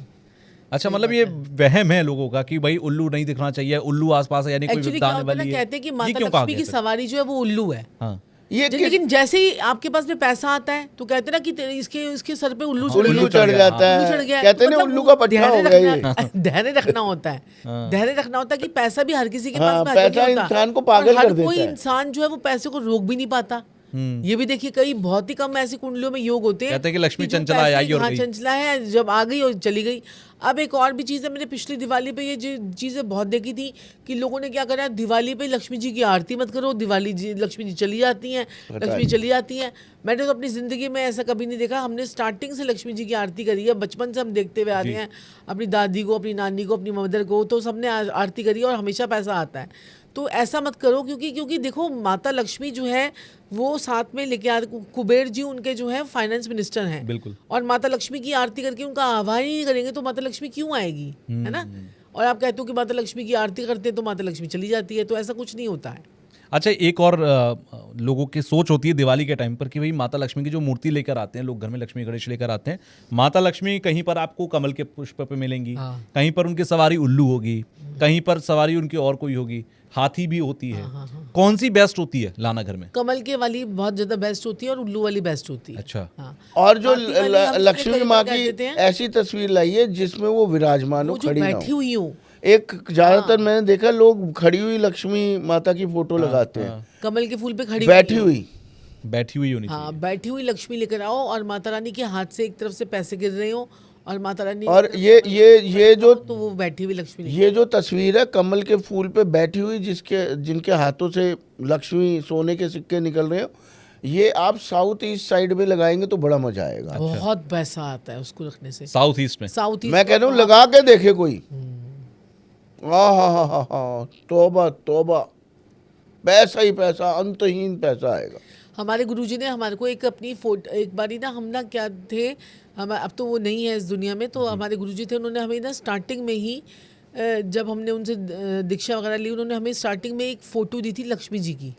अच्छा, मतलब ये वहम है लोगों का कि भाई उल्लू नहीं दिखना चाहिए, उल्लू आसपास है यानी कोई एक्चुअली विपदा क्या आने होता है ना, वाली है। कहते हैं कि ये माता क्यों कहा लक्ष्मी गया की फिर? सवारी जो है वो उल्लू है। हाँ ये लेकिन जैसे ही आपके पास में पैसा आता है तो कहते हैं ना कि इसके सर पे उल्लू चढ़ उल्लू गया। चढ़ जाता उल्लू चढ़ है, गया। कहते हैं ना मतलब उल्लू वो का पट्टा हो गया ये। धैर्य रखना होता है। धैर्य रखना होता है कि पैसा भी हर किसी के हाँ, पास में हाजिर पैसा नहीं होता। इंसान को और पागल हर कर देता कोई है। इंसान जो है वो पैसे को रोक भी नहीं पाता। ये भी देखिए, कई बहुत ही कम ऐसी कुंडलियों में योग होते हैं कहते हैं कि लक्ष्मी जो चंचला पैसे- आई और हाँ, गई। चंचला है, जब आ गई और चली गई। अब एक और भी चीज़ है, मैंने पिछली दिवाली पे ये चीज़ें बहुत देखी थी कि लोगों ने क्या करा, दिवाली पे लक्ष्मी जी की आरती मत करो, लक्ष्मी जी चली जाती हैं, लक्ष्मी चली जाती हैं। मैंने तो अपनी ज़िंदगी में ऐसा कभी नहीं देखा। हमने स्टार्टिंग से लक्ष्मी जी की आरती करी है, बचपन से हम देखते हुए आ रहे हैं। अपनी दादी को, अपनी नानी को, अपनी मदर को, तो सबने आरती करी है और हमेशा पैसा आता है। तो ऐसा मत करो, क्योंकि देखो माता लक्ष्मी जो है वो साथ में लेके आते। कुबेर जी उनके जो है फाइनेंस मिनिस्टर हैं। बिल्कुल। और माता लक्ष्मी की आरती करके उनका आह्वान ही नहीं करेंगे तो माता लक्ष्मी क्यों आएगी, है ना। और आप कहते हो कि माता लक्ष्मी की आरती करते हैं तो माता लक्ष्मी चली जाती है, तो ऐसा कुछ नहीं होता है। अच्छा, एक और लोगों की सोच होती है दिवाली के टाइम पर कि भाई माता लक्ष्मी की जो मूर्ति लेकर आते हैं लोग, घर में लक्ष्मी गणेश लेकर आते हैं, माता लक्ष्मी कहीं पर आपको कमल के पुष्प पे मिलेंगी, कहीं पर उनकी सवारी उल्लू होगी, कहीं पर सवारी उनकी और कोई होगी, हाथी भी होती है। कौन सी बेस्ट होती है लाना घर में? कमल के वाली बहुत ज्यादा बेस्ट होती है और उल्लू वाली बेस्ट होती है। अच्छा। हाँ। और जो हाथी वाली हम उसको लक्ष्मी कई माँ बार की कह देते हैं, ऐसी तस्वीर लाई है जिसमें वो विराजमान हो, वो जो खड़ी ना बैठी हो। हुई हो, एक ज्यादातर मैंने देखा लोग खड़ी हुई लक्ष्मी माता की फोटो लगाते हैं, कमल के फूल पे खड़ी बैठी हो। हुई। बैठी हुई होनी हाँ, चाहिए। बैठी हुई लक्ष्मी लेकर आओ और माता रानी के हाथ से एक तरफ से पैसे गिर रहे हो और माता रानी और ये जो तो वो बैठी हुई लक्ष्मी ये जो तस्वीर है कमल के फूल पे बैठी हुई, जिनके हाथों से लक्ष्मी सोने के सिक्के निकल रहे हो, ये आप साउथ ईस्ट साइड में लगाएंगे तो बड़ा मजा आएगा। बहुत पैसा आता है उसको रखने से। साउथ ईस्ट में साउथ ईस्ट मैं कह रहा हूँ लगा के देखे कोई। हाँ, तौबा तौबा, पैसा ही पैसा, अंतहीन पैसा आएगा। हमारे गुरुजी ने हमारे को एक अपनी फोटो, एक बारी ना हम ना क्या थे, हम अब तो वो नहीं है इस दुनिया में, तो हमारे गुरुजी थे, उन्होंने हमें ना स्टार्टिंग में ही जब हमने उनसे दीक्षा वगैरह ली, उन्होंने हमें स्टार्टिंग में एक फ़ोटो दी थी लक्ष्मी जी की।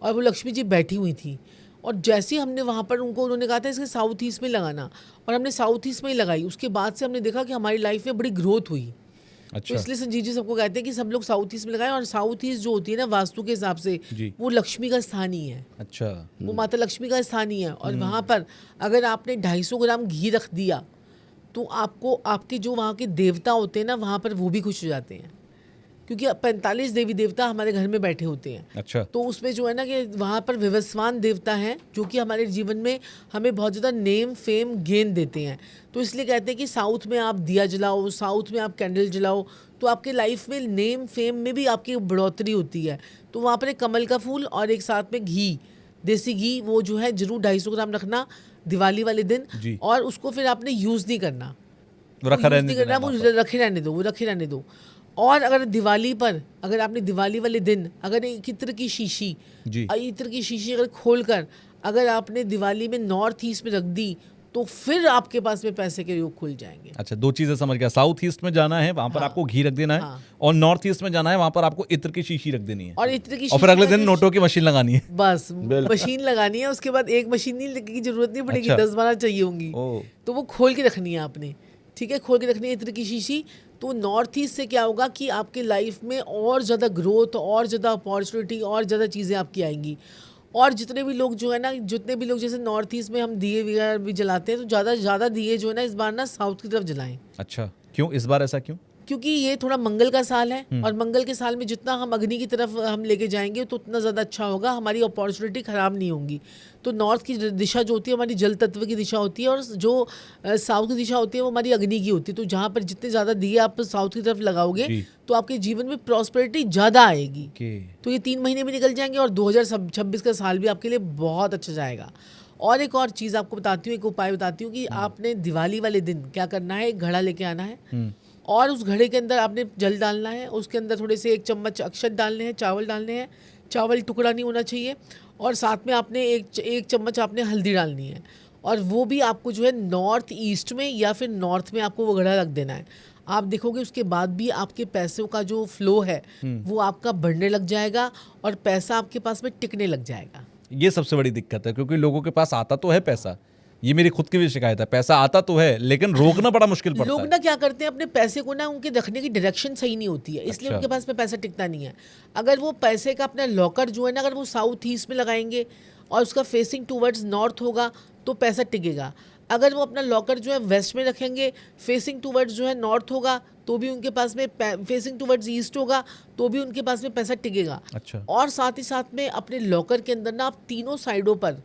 और वो लक्ष्मी जी बैठी हुई थी। और जैसे ही हमने वहाँ पर उन्होंने कहा था इसके साउथ ईस्ट में लगाना, और हमने साउथ ईस्ट में ही लगाई। उसके बाद से हमने देखा कि हमारी लाइफ में बड़ी ग्रोथ हुई। तो अच्छा इसलिए संजीव जी सबको कहते हैं कि सब लोग साउथ ईस्ट में लगाएं। और साउथ ईस्ट जो होती है ना वास्तु के हिसाब से, जी। वो लक्ष्मी का स्थान ही है, अच्छा वो माता लक्ष्मी का स्थान ही है। और वहाँ पर अगर आपने 250 ग्राम घी रख दिया तो आपको आपके जो वहाँ के देवता होते हैं ना, वहाँ पर वो भी खुश हो जाते हैं, क्योंकि 45 देवी देवता हमारे घर में बैठे होते हैं। अच्छा तो उसमें जो है ना कि वहाँ पर विवस्वान देवता हैं जो कि हमारे जीवन में हमें बहुत ज़्यादा नेम फेम गेन देते हैं। तो इसलिए कहते हैं कि साउथ में आप दिया जलाओ, साउथ में आप कैंडल जलाओ, तो आपके लाइफ में नेम फेम में भी आपकी बढ़ोतरी होती है। तो वहाँ पर एक कमल का फूल और एक साथ में घी, देसी घी, वो जो है जरूर 250 ग्राम रखना दिवाली वाले दिन। जी। और उसको फिर आपने यूज़ नहीं करना, वो रखा use रहने नहीं देना करना, है वो वहाँ पर। रखे रहने दो, वो रखे रहने दो। और अगर दिवाली पर, अगर आपने दिवाली वाले दिन अगर एक इत्र की शीशी, जी इत्र की शीशी अगर खोलकर अगर आपने दिवाली में नॉर्थ ईस्ट में रख दी, तो फिर आपके पास में पैसे के योग खुल जाएंगे। अच्छा, दो चीजें समझ गया। साउथ ईस्ट में जाना है, वहां पर हाँ। आपको घी रख देना है, हाँ। और नॉर्थ ईस्ट में जाना है, वहां पर आपको इत्र की शीशी रख देनी है, और इत्र की और फिर अगले शीशी दिन का नोटों की मशीन लगानी है। बस मशीन लगानी है। उसके बाद एक मशीन नहीं की जरूरत नहीं पड़ेगी, अच्छा। 10-12 चाहिए होंगी। ओ तो वो खोल के रखनी है आपने, ठीक है, खोल के रखनी है इत्र की शीशी। तो नॉर्थ ईस्ट से क्या होगा कि आपके लाइफ में और ज़्यादा ग्रोथ, और ज़्यादा अपॉर्चुनिटी, और ज़्यादा चीज़ें आपकी आएंगी। और जितने भी लोग जो है ना, जितने भी लोग जैसे नॉर्थ ईस्ट में हम दिए वगैरह भी जलाते हैं, तो ज़्यादा ज़्यादा दिए जो है ना इस बार ना साउथ की तरफ जलाएं, अच्छा, क्यों इस बार ऐसा क्यों? क्योंकि ये थोड़ा मंगल का साल है। और मंगल के साल में जितना हम अग्नि की तरफ हम लेके जाएंगे तो उतना ज़्यादा अच्छा होगा, हमारी अपॉर्चुनिटी ख़राब नहीं होंगी। तो नॉर्थ की दिशा जो होती है हमारी जल तत्व की दिशा होती है, और जो साउथ की दिशा होती है वो हमारी अग्नि की होती है। तो जहाँ पर जितने ज़्यादा दिए आप साउथ की तरफ लगाओगे जी। तो आपके जीवन में प्रॉस्पेरिटी ज़्यादा आएगी। कि तो ये 3 महीने भी निकल जाएंगे और 2026 का साल भी आपके लिए बहुत अच्छा जाएगा। और एक और चीज़ आपको बताती हूँ, एक उपाय बताती हूँ कि आपने दिवाली वाले दिन क्या करना है, एक घड़ा लेके आना है, और उस घड़े के अंदर आपने जल डालना है। उसके अंदर थोड़े से 1 चम्मच अक्षत डालने हैं, चावल डालने हैं, चावल टुकड़ा नहीं होना चाहिए, और साथ में आपने एक चम्मच आपने हल्दी डालनी है। और वो भी आपको जो है नॉर्थ ईस्ट में या फिर नॉर्थ में आपको वो घड़ा रख देना है। आप देखोगे उसके बाद भी आपके पैसों का जो फ्लो है वो आपका बढ़ने लग जाएगा, और पैसा आपके पास में टिकने लग जाएगा। ये सबसे बड़ी दिक्कत है, क्योंकि लोगों के पास आता तो है पैसा, ये मेरी खुद की भी शिकायत है, पैसा आता तो है लेकिन रोकना बड़ा मुश्किल पड़ता लोग है। ना क्या करते हैं, अपने पैसे को ना उनके रखने की डायरेक्शन सही नहीं होती है, इसलिए अच्छा। उनके पास में पैसा टिकता नहीं है। अगर वो पैसे का अपना लॉकर जो है ना, अगर वो साउथ ईस्ट में लगाएंगे और उसका फेसिंग टूवर्ड्स नॉर्थ होगा तो पैसा टिकेगा। अगर वो अपना लॉकर जो है वेस्ट में रखेंगे, फेसिंग टूवर्ड्स जो है नॉर्थ होगा, तो भी उनके पास में फेसिंग टूवर्ड्स ईस्ट होगा तो भी उनके पास में पैसा टिकेगा। अच्छा। और साथ ही साथ में अपने लॉकर के अंदर ना आप तीनों साइडों पर,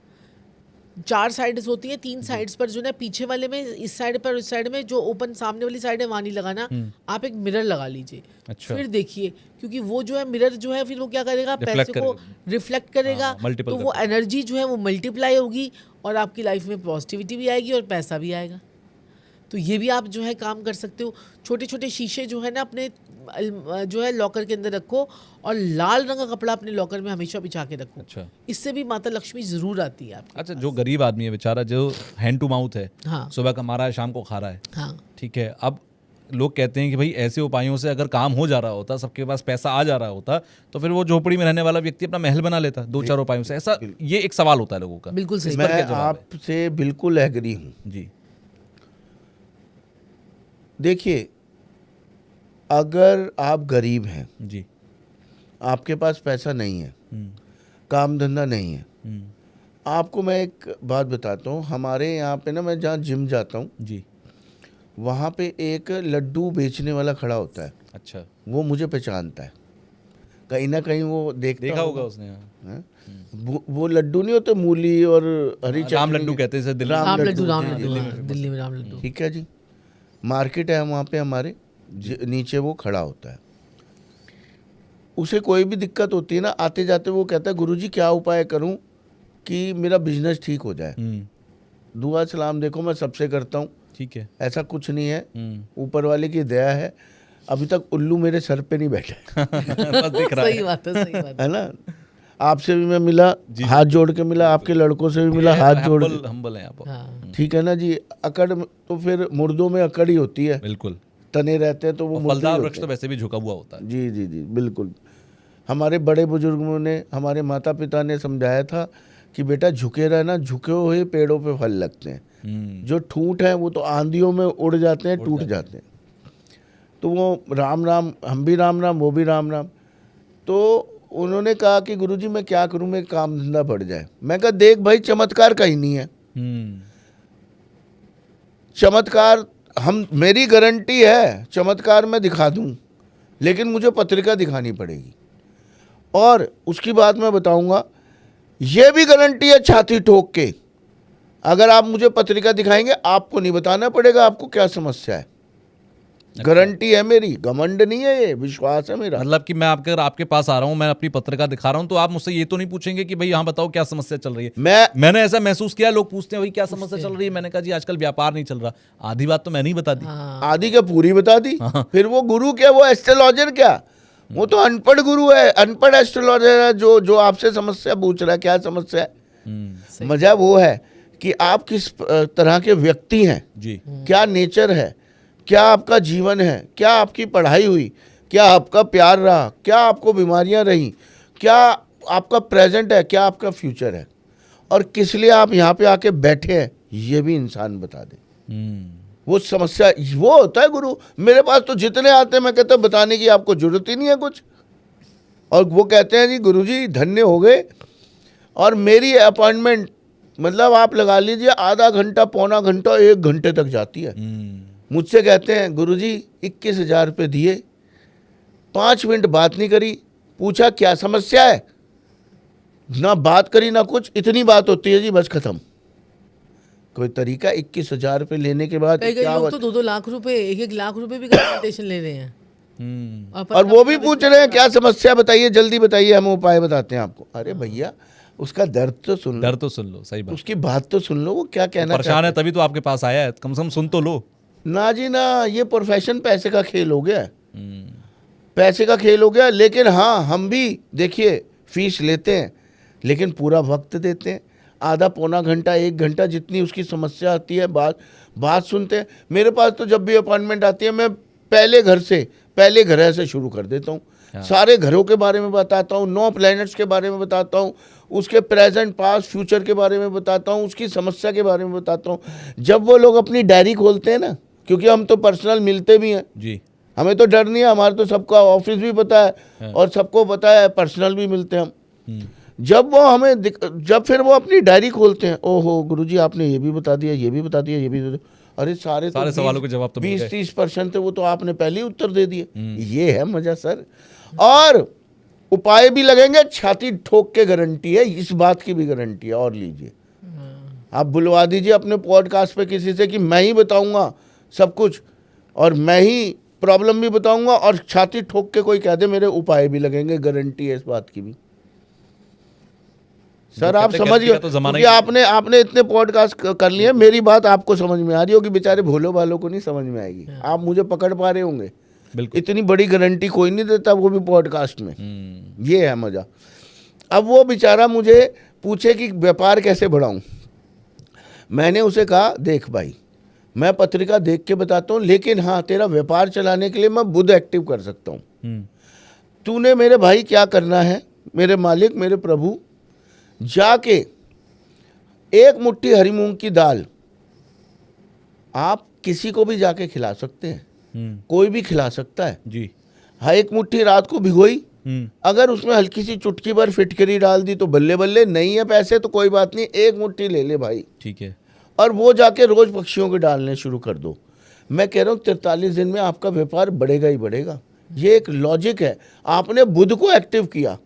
4 साइड्स होती हैं, 3 साइड्स पर जो है पीछे वाले में, इस साइड पर, इस साइड में, जो ओपन सामने वाली साइड है वहाँ नहीं लगाना। आप एक मिरर लगा लीजिए। अच्छा। फिर देखिए, क्योंकि वो जो है मिरर जो है फिर वो क्या करेगा, Reflect पैसे को रिफ्लेक्ट करेगा। हाँ, multiple तो वो एनर्जी जो है वो मल्टीप्लाई होगी और आपकी लाइफ में पॉजिटिविटी भी आएगी और पैसा भी आएगा। तो ये भी आप जो है काम कर सकते हो। छोटे छोटे शीशे जो है ना अपने जो है लॉकर के अंदर रखो, और लाल रंग का कपड़ा अपने लॉकर में हमेशा बिछा के रखो। अच्छा। इससे भी माता लक्ष्मी जरूर आती है आपके अच्छा, जो गरीब आदमी है बेचारा, जो हैंड टू माउथ है, हाँ। सुबह कमा रहा है शाम को खा रहा है, हाँ, ठीक है। अब लोग कहते हैं कि भाई ऐसे उपायों से अगर काम हो जा रहा होता, सबके पास पैसा आ जा रहा होता, तो फिर वो झोपड़ी में रहने वाला व्यक्ति अपना महल बना लेता 2-4 उपायों से। ऐसा ये एक सवाल होता है लोगों का। बिल्कुल सही। इस पर क्या मैं जवाब है? आपसे बिल्कुल एग्री हूँ। जी देखिए, अगर आप गरीब हैं, जी। आपके पास पैसा नहीं है, हम्म, काम धंधा नहीं है, हम्म, आपको मैं एक बात बताता हूँ। हमारे यहाँ पे ना, मैं जहाँ जिम जाता हूँ जी। वहाँ पे एक लड्डू बेचने वाला खड़ा होता है। अच्छा, वो मुझे पहचानता है, कहीं ना कहीं वो देखा होगा उसने। हाँ। हैं? वो लड्डू नहीं होते, मूली और हरी राम चटनी लड्डू के? कहते हैं इसे दिल्ली राम राम में। लड्डू, राम हाँ, लड्डू, हाँ, हाँ, दिल्ली में राम लड्डू। ठीक है जी। मार्केट है वहाँ पे हमारे, नीचे वो खड़ा होता है। उसे कोई भी दिक्कत होती है ना, आते जाते वो कहता है, गुरुजी क्या उपाय करूं कि मेरा बिजनेस ठीक हो जाए। दुआ सलाम देखो मैं सबसे करता हूँ, ठीक है। ऐसा कुछ नहीं है, ऊपर वाले की दया है। अभी तक उल्लू मेरे सर पे नहीं बैठा बस दिख रहा सही है। बात है, सही बात है। है ना। आपसे भी मैं मिला, हाथ जोड़ के मिला, आपके लड़कों से भी मिला, हाथ जोड़ के। हम्बल है आप। हाँ, ठीक है ना जी। अकड़ तो फिर मुर्दों में अकड़ ही होती है, बिल्कुल। तने रहते हैं तो वो और मुर्दे ही फलदार होते वृक्ष तो वैसे भी झुका हुआ होता है। हैं। जी जी जी, बिल्कुल। हमारे बड़े बुजुर्गों ने, हमारे माता पिता ने समझाया था कि बेटा झुके रहना, झुके हुए पेड़ों पे फल लगते हैं। जो ठूंठ हैं वो तो आंधियों में उड़ जाते हैं, टूट जाते हैं। तो वो राम राम, हम भी राम राम, वो भी राम राम। तो उन्होंने कहा कि गुरुजी मैं क्या करूं, मैं काम धंधा बढ़ जाए। मैं कहा देख भाई, चमत्कार कहीं नहीं है। चमत्कार मेरी गारंटी है, चमत्कार मैं दिखा दूं, लेकिन मुझे पत्रिका दिखानी पड़ेगी। और उसकी बात मैं बताऊंगा, ये भी गारंटी है छाती ठोक के, अगर आप मुझे पत्रिका दिखाएंगे, आपको नहीं बताना पड़ेगा आपको क्या समस्या है। गारंटी है मेरी, घमंड नहीं है, ये विश्वास है मेरा। मतलब कि मैं आपके पास आ रहा हूं, मैं अपनी पत्रिका दिखा रहा हूं, तो आप मुझसे ये तो नहीं पूछेंगे कि भाई यहाँ बताओ क्या समस्या चल रही है। मैंने ऐसा महसूस किया, लोग पूछते हैं भाई क्या समस्या चल रही है, मैंने कहा जी आजकल व्यापार नहीं चल रहा। आधी बात तो मैंने ही बता दी। आधी क्या पूरी बता दी। फिर वो गुरु क्या, वो एस्ट्रोलॉजर क्या, वो तो अनपढ़ गुरु है, अनपढ़ एस्ट्रोलॉजर है, जो आपसे समस्या पूछ रहा है। क्या समस्या है? मजा वो है कि आप किस तरह के व्यक्ति हैं जी, क्या नेचर है, क्या आपका जीवन है, क्या आपकी पढ़ाई हुई, क्या आपका प्यार रहा, क्या आपको बीमारियां रही, क्या आपका प्रेजेंट है, क्या आपका फ्यूचर है, और किस लिए आप यहाँ पे आके बैठे हैं, ये भी इंसान बता दे। वो समस्या, वो होता है गुरु। मेरे पास तो जितने आते हैं, मैं कहता हूँ बताने की आपको जरूरत ही नहीं है कुछ। और वो कहते हैं जी गुरुजी धन्य हो गए। और मेरी अपॉइंटमेंट मतलब आप लगा लीजिए आधा घंटा, पौना घंटा, 1 घंटे तक जाती है। मुझसे कहते हैं गुरुजी 21,000 रुपये दिए, 5 मिनट बात नहीं करी, पूछा क्या समस्या है, ना बात करी ना कुछ, इतनी बात होती है जी बस खत्म। कोई तरीका 21,000 रुपये लेने के बाद कई क्या लोग तो 2-2 लाख रुपए, 1-1 लाख रुपए भी कंसल्टेशन ले रहे हैं। और वो भी पूछ रहे हैं क्या समस्या बताइए, जल्दी बताइए, हम उपाय बताते हैं आपको। अरे भैया उसका दर्द तो सुन लो, दर्द तो सुन लो, सही बात। उसकी बात तो सुन लो, वो क्या कहना परेशान है तभी तो आपके पास आया है, कम से कम सुन तो लो। ना जी ना, ये प्रोफेशन पैसे का खेल हो गया, पैसे का खेल हो गया। लेकिन हाँ, हम भी देखिए फीस लेते हैं, लेकिन पूरा वक्त देते हैं। आधा पौना घंटा, 1 घंटा, जितनी उसकी समस्या आती है, बात सुनते हैं। मेरे पास तो जब भी अपॉइंटमेंट आती है, मैं पहले घर से शुरू कर देता हूँ। सारे घरों के बारे में बताता हूँ, 9 प्लैनेट्स के बारे में बताता हूँ, उसके प्रेजेंट, पास्ट, फ्यूचर के बारे में बताता हूँ, उसकी समस्या के बारे में बताता हूँ। जब वो लोग अपनी डायरी खोलते हैं ना, क्योंकि हम तो पर्सनल मिलते भी हैं जी, हमें तो डर नहीं है, हमारा तो सबका ऑफिस भी पता है और सबको पता है, पर्सनल भी मिलते हैं हम। जब फिर वो अपनी डायरी खोलते हैं, ओहो गुरुजी आपने ये भी बता दिया, ये भी बता दिया, ये भी बता दिया। अरे सारे सवालों के जवाब तो 20-30% थे, वो तो आपने पहले ही उत्तर दे दिए। ये है मजा सर। और उपाय भी लगेंगे, छाती ठोक के गारंटी है, इस बात की भी गारंटी है। और लीजिए, आप बुलवा दीजिए अपने पॉडकास्ट पे किसी से कि मैं ही बताऊंगा सब कुछ, और मैं ही प्रॉब्लम भी बताऊंगा, और छाती ठोक के कोई कह दे मेरे उपाय भी लगेंगे, गारंटी है इस बात की भी। सर आप समझ गए, क्योंकि आपने इतने पॉडकास्ट कर लिए, मेरी बात आपको समझ में आ रही होगी, बेचारे भोलों वालों को नहीं समझ में आएगी। आप मुझे पकड़ पा रहे होंगे। इतनी बड़ी गारंटी कोई नहीं देता, वो भी पॉडकास्ट में। ये है मजा। अब वो बेचारा मुझे पूछे कि व्यापार कैसे बढ़ाऊं। मैंने उसे कहा देख भाई, मैं पत्रिका देख के बताता हूँ, लेकिन हाँ तेरा व्यापार चलाने के लिए मैं बुध एक्टिव कर सकता हूँ। तूने मेरे भाई क्या करना है, मेरे मालिक, मेरे प्रभु, जाके 1 मुट्ठी हरी मूंग की दाल आप किसी को भी जाके खिला सकते हैं, कोई भी खिला सकता है जी। हाँ, 1 मुट्ठी रात को भिगोई, अगर उसमें हल्की सी चुटकी भर फिटकरी डाल दी तो बल्ले बल्ले, नहीं है पैसे तो कोई बात नहीं, 1 मुट्ठी ले ले भाई, ठीक है। और वो जाके रोज पक्षियों के डालने शुरू कर दो। मैं कह रहा हूँ 43 दिन में आपका व्यापार बढ़ेगा ही बढ़ेगा। ये एक लॉजिक है। आपने बुध को एक्टिव किया,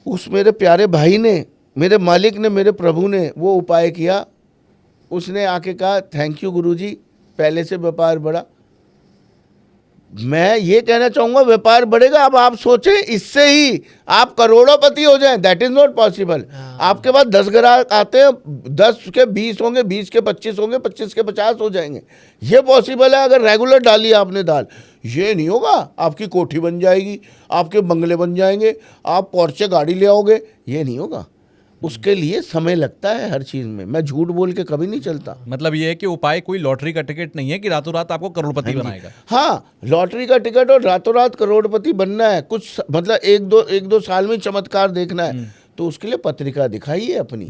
उस मेरे प्यारे भाई ने, मेरे मालिक ने, मेरे प्रभु ने वो उपाय किया। उसने आके कहा थैंक यू गुरुजी, पहले से व्यापार बढ़ा। मैं ये कहना चाहूँगा व्यापार बढ़ेगा। अब आप सोचें, इससे ही आप करोड़ोंपति हो जाएं, दैट इज़ नॉट पॉसिबल। आपके पास 10 ग्राहक आते हैं, 10 के 20 होंगे, 20 के 25 होंगे, 25 के 50 हो जाएंगे। ये पॉसिबल है अगर रेगुलर डाली आपने दाल। ये नहीं होगा आपकी कोठी बन जाएगी, आपके बंगले बन जाएंगे, आप पोर्चे गाड़ी ले आओगे, ये नहीं होगा। उसके लिए समय लगता है हर चीज में। मैं झूठ बोल के कभी नहीं चलता। मतलब ये है कि उपाय कोई लॉटरी का टिकट नहीं है कि रातों रात आपको करोड़पति बनाएगा। हाँ, लॉटरी का टिकट और रातों रात करोड़पति बनना है, कुछ मतलब एक दो साल में चमत्कार देखना है, तो उसके लिए पत्रिका दिखाइए अपनी,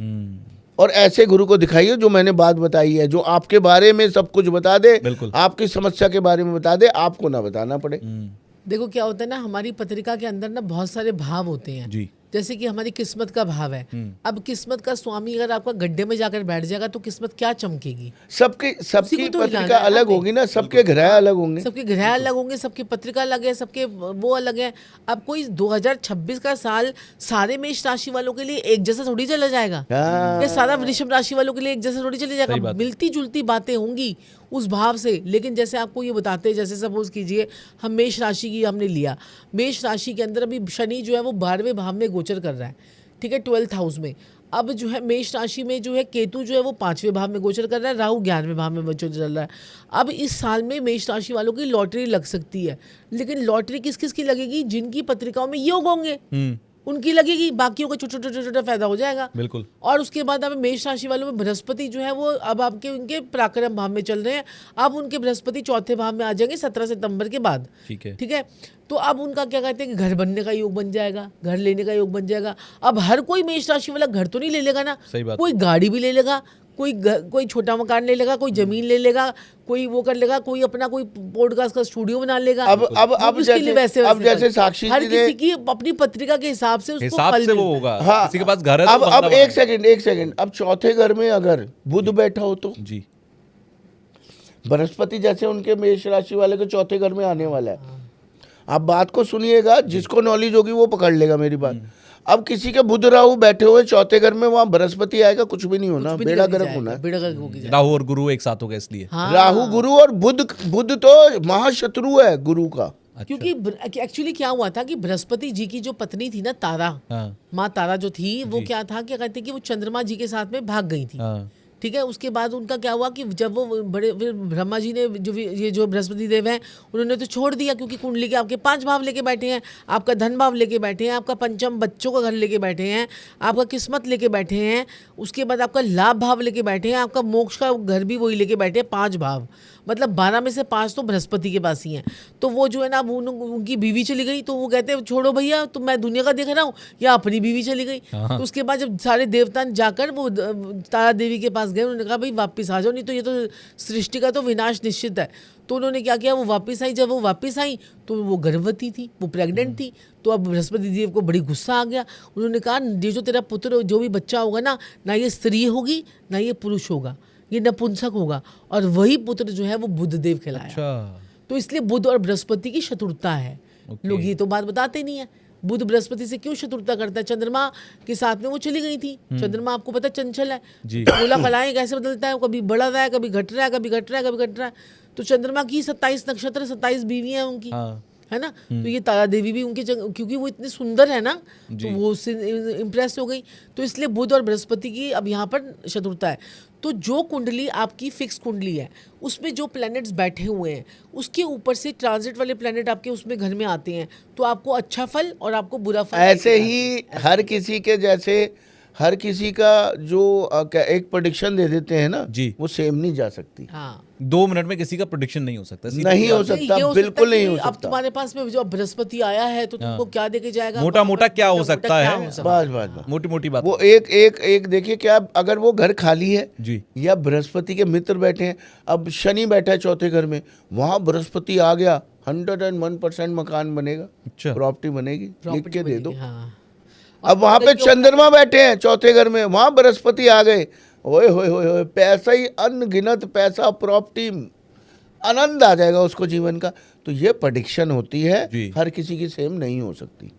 और ऐसे गुरु को दिखाइए जो मैंने बात बताई है, जो आपके बारे में सब कुछ बता दे, बिल्कुल। आपकी समस्या के बारे में बता दे, आपको ना बताना पड़े। देखो क्या होता है ना, हमारी पत्रिका के अंदर ना बहुत सारे भाव होते हैं जी। जैसे कि हमारी किस्मत का भाव है। अब किस्मत का स्वामी अगर आपका गड्ढे में जाकर बैठ जाएगा तो किस्मत क्या चमकेगी? सबकी को तो पत्रिका हिलाना है अलग ना होगी ना, सबके ग्रह अलग होंगे। सबके ग्रह अलग होंगे, सबकी पत्रिका अलग है, सबके वो अलग है। अब कोई 2026 का साल सारे मेष राशि वालों के लिए एक जैसा थोड़ी चला जाएगा, हाँ। या सारा वृषभ राशि वालों के लिए एक जैसा थोड़ी चले सही जाएगा। बात है। मिलती जुलती बातें होंगी उस भाव से। लेकिन जैसे आपको ये बताते हैं, जैसे सपोज कीजिए हम मेष राशि की हमने लिया, मेष राशि के अंदर अभी शनि जो है वो 12वें भाव में गोचर कर रहा है, ठीक है, 12th हाउस में। अब जो है मेष राशि में जो है केतु जो है वो 5वें भाव में गोचर कर रहा है, राहु 11वें भाव में गोचर चल रहा है। अब इस साल में मेष राशि वालों की लॉटरी लग सकती है, लेकिन लॉटरी किस किस की लगेगी? जिनकी पत्रिकाओं में योग होंगे उनकी लगेगी, बाकियों का छोटा छोटा छोटा फायदा हो जाएगा। बिल्कुल। और उसके बाद अब मेष राशि वालों में बृहस्पति जो है वो अब आपके उनके पराक्रम भाव में चल रहे हैं। अब उनके बृहस्पति 4थे भाव में आ जाएंगे 17 सितंबर के बाद, ठीक है। ठीक है। तो अब उनका क्या कहते हैं कि घर बनने का योग बन जाएगा, घर लेने का योग बन जाएगा। अब हर कोई मेष राशि वाला घर तो नहीं ले लेगा ना, सही बात। कोई गाड़ी भी ले लेगा, कोई छोटा मकान ले लेगा, कोई जमीन ले लेगा, कोई वो कर लेगा, कोई अपना कोई पॉडकास्ट का स्टूडियो बना लेगा। अब जैसे साक्षी हर जी ने किसी की अपनी पत्रिका के हिसाब से उसको फल से वो मिलता है। होगा। हाँ, किसी के पास घर है तो अब बंगला एक सेकंड, अब चौथे घर में अगर बुध बैठा हो तो जी। बृहस्पति जैसे उनके मेष राशि वाले के चौथे घर में आने वाला है। आप बात को सुनिएगा, जिसको नॉलेज होगी वो पकड़ लेगा मेरी बात। अब किसी के बुध राहु बैठे हुए चौथे घर में, वहां बृहस्पति आएगा, कुछ भी नहीं होना, बेड़ा गर्क होना है। बेड़ा गर्क होगी। राहु और गुरु एक साथ हो गए इसलिए। हाँ। राहु गुरु और बुध तो महाशत्रु है गुरु का। क्योंकि एक्चुअली क्या हुआ था कि बृहस्पति जी की जो पत्नी थी ना तारा, हाँ। माँ तारा जो थी, वो क्या था, क्या कहते हैं कि वो चंद्रमा जी के साथ में भाग गई थी। हाँ। ठीक है। उसके बाद उनका क्या हुआ कि जब वो बड़े ब्रह्मा जी ने ये जो बृहस्पति देव हैं उन्होंने तो छोड़ दिया, क्योंकि कुंडली के आपके 5 भाव लेके बैठे हैं, आपका धन भाव लेके बैठे हैं, आपका पंचम बच्चों का घर लेके बैठे हैं, आपका किस्मत लेके बैठे हैं, उसके बाद आपका लाभ भाव लेके बैठे हैं, आपका मोक्ष का घर भी वही लेके बैठे हैं, 5 भाव, मतलब 12 में से 5 तो बृहस्पति के पास ही हैं। तो वो जो है ना, उनकी बीवी चली गई, तो वो कहते हैं छोड़ो भैया, तो मैं दुनिया का देख रहा हूँ, या अपनी बीवी चली गई। तो उसके बाद जब सारे देवता जाकर वो तारा देवी के पास गए, उन्होंने कहा भाई वापस आ जाओ, नहीं तो ये तो सृष्टि का तो विनाश निश्चित है। तो उन्होंने क्या किया, वो वापस आई। जब वो वापस आई तो वो गर्भवती थी, वो प्रेग्नेंट थी। तो अब बृहस्पति देव को बड़ी गुस्सा आ गया। उन्होंने कहा ये जो तेरा पुत्र, जो भी बच्चा होगा ना ये स्त्री होगी ना ये पुरुष होगा, ये नपुंसक होगा, और वही पुत्र जो है वो बुध देव कहलाया। अच्छा। तो इसलिए बुध और बृहस्पति की शत्रुता है। लोग ये तो बात बताते नहीं है, बुध बृहस्पति से क्यों शत्रुता करता है। चंद्रमा के साथ में वो चली गई थी। चंद्रमा आपको पता चंचल है, गोला कलाएं कैसे बदलता है, कभी बढ़ रहा है, कभी घट रहा है, कभी घट रहा है, कभी घट रहा है। तो चंद्रमा की 27 नक्षत्र, 27 बीवियां उनकी, है ना। तो ये तारा देवी भी उनके, क्योंकि वो इतने सुंदर है ना, तो वो उससे इम्प्रेस हो गई। तो इसलिए बुध और बृहस्पति की अब यहाँ पर शत्रुता है। तो जो कुंडली आपकी फिक्स कुंडली है, उसमें जो प्लैनेट्स बैठे हुए हैं, उसके ऊपर से ट्रांजिट वाले प्लैनेट आपके उसमें घर में आते हैं, तो आपको अच्छा फल और आपको बुरा फल। ऐसे ही हर किसी के, जैसे हर किसी का जो एक प्रेडिक्शन दे देते हैं ना जी, वो सेम नहीं जा सकती। हाँ, 2 मिनट में किसी का प्रेडिक्शन नहीं हो सकता। नहीं हो सकता, बिल्कुल नहीं हो सकता। अब तुम्हारे पास में जो बृहस्पति आया है तो तुमको क्या देके जाएगा, मोटा मोटा क्या हो सकता है, बस मोटी मोटी बात। वो एक देखिए, क्या अगर वो घर खाली है जी, या बृहस्पति के मित्र बैठे हैं, अब शनि बैठा है चौथे घर में, वहां बृहस्पति आ गया, 101% मकान बनेगा, प्रॉपर्टी बनेगी, लिख के दे दो। अब वहां पे चंद्रमा बैठे हैं चौथे घर में, वहां बृहस्पति आ गए, ओए होए होए, पैसा ही अनगिनत पैसा, प्रॉपर्टी, आनंद आ जाएगा उसको जीवन का। तो ये प्रेडिक्शन होती है, हर किसी की सेम नहीं हो सकती।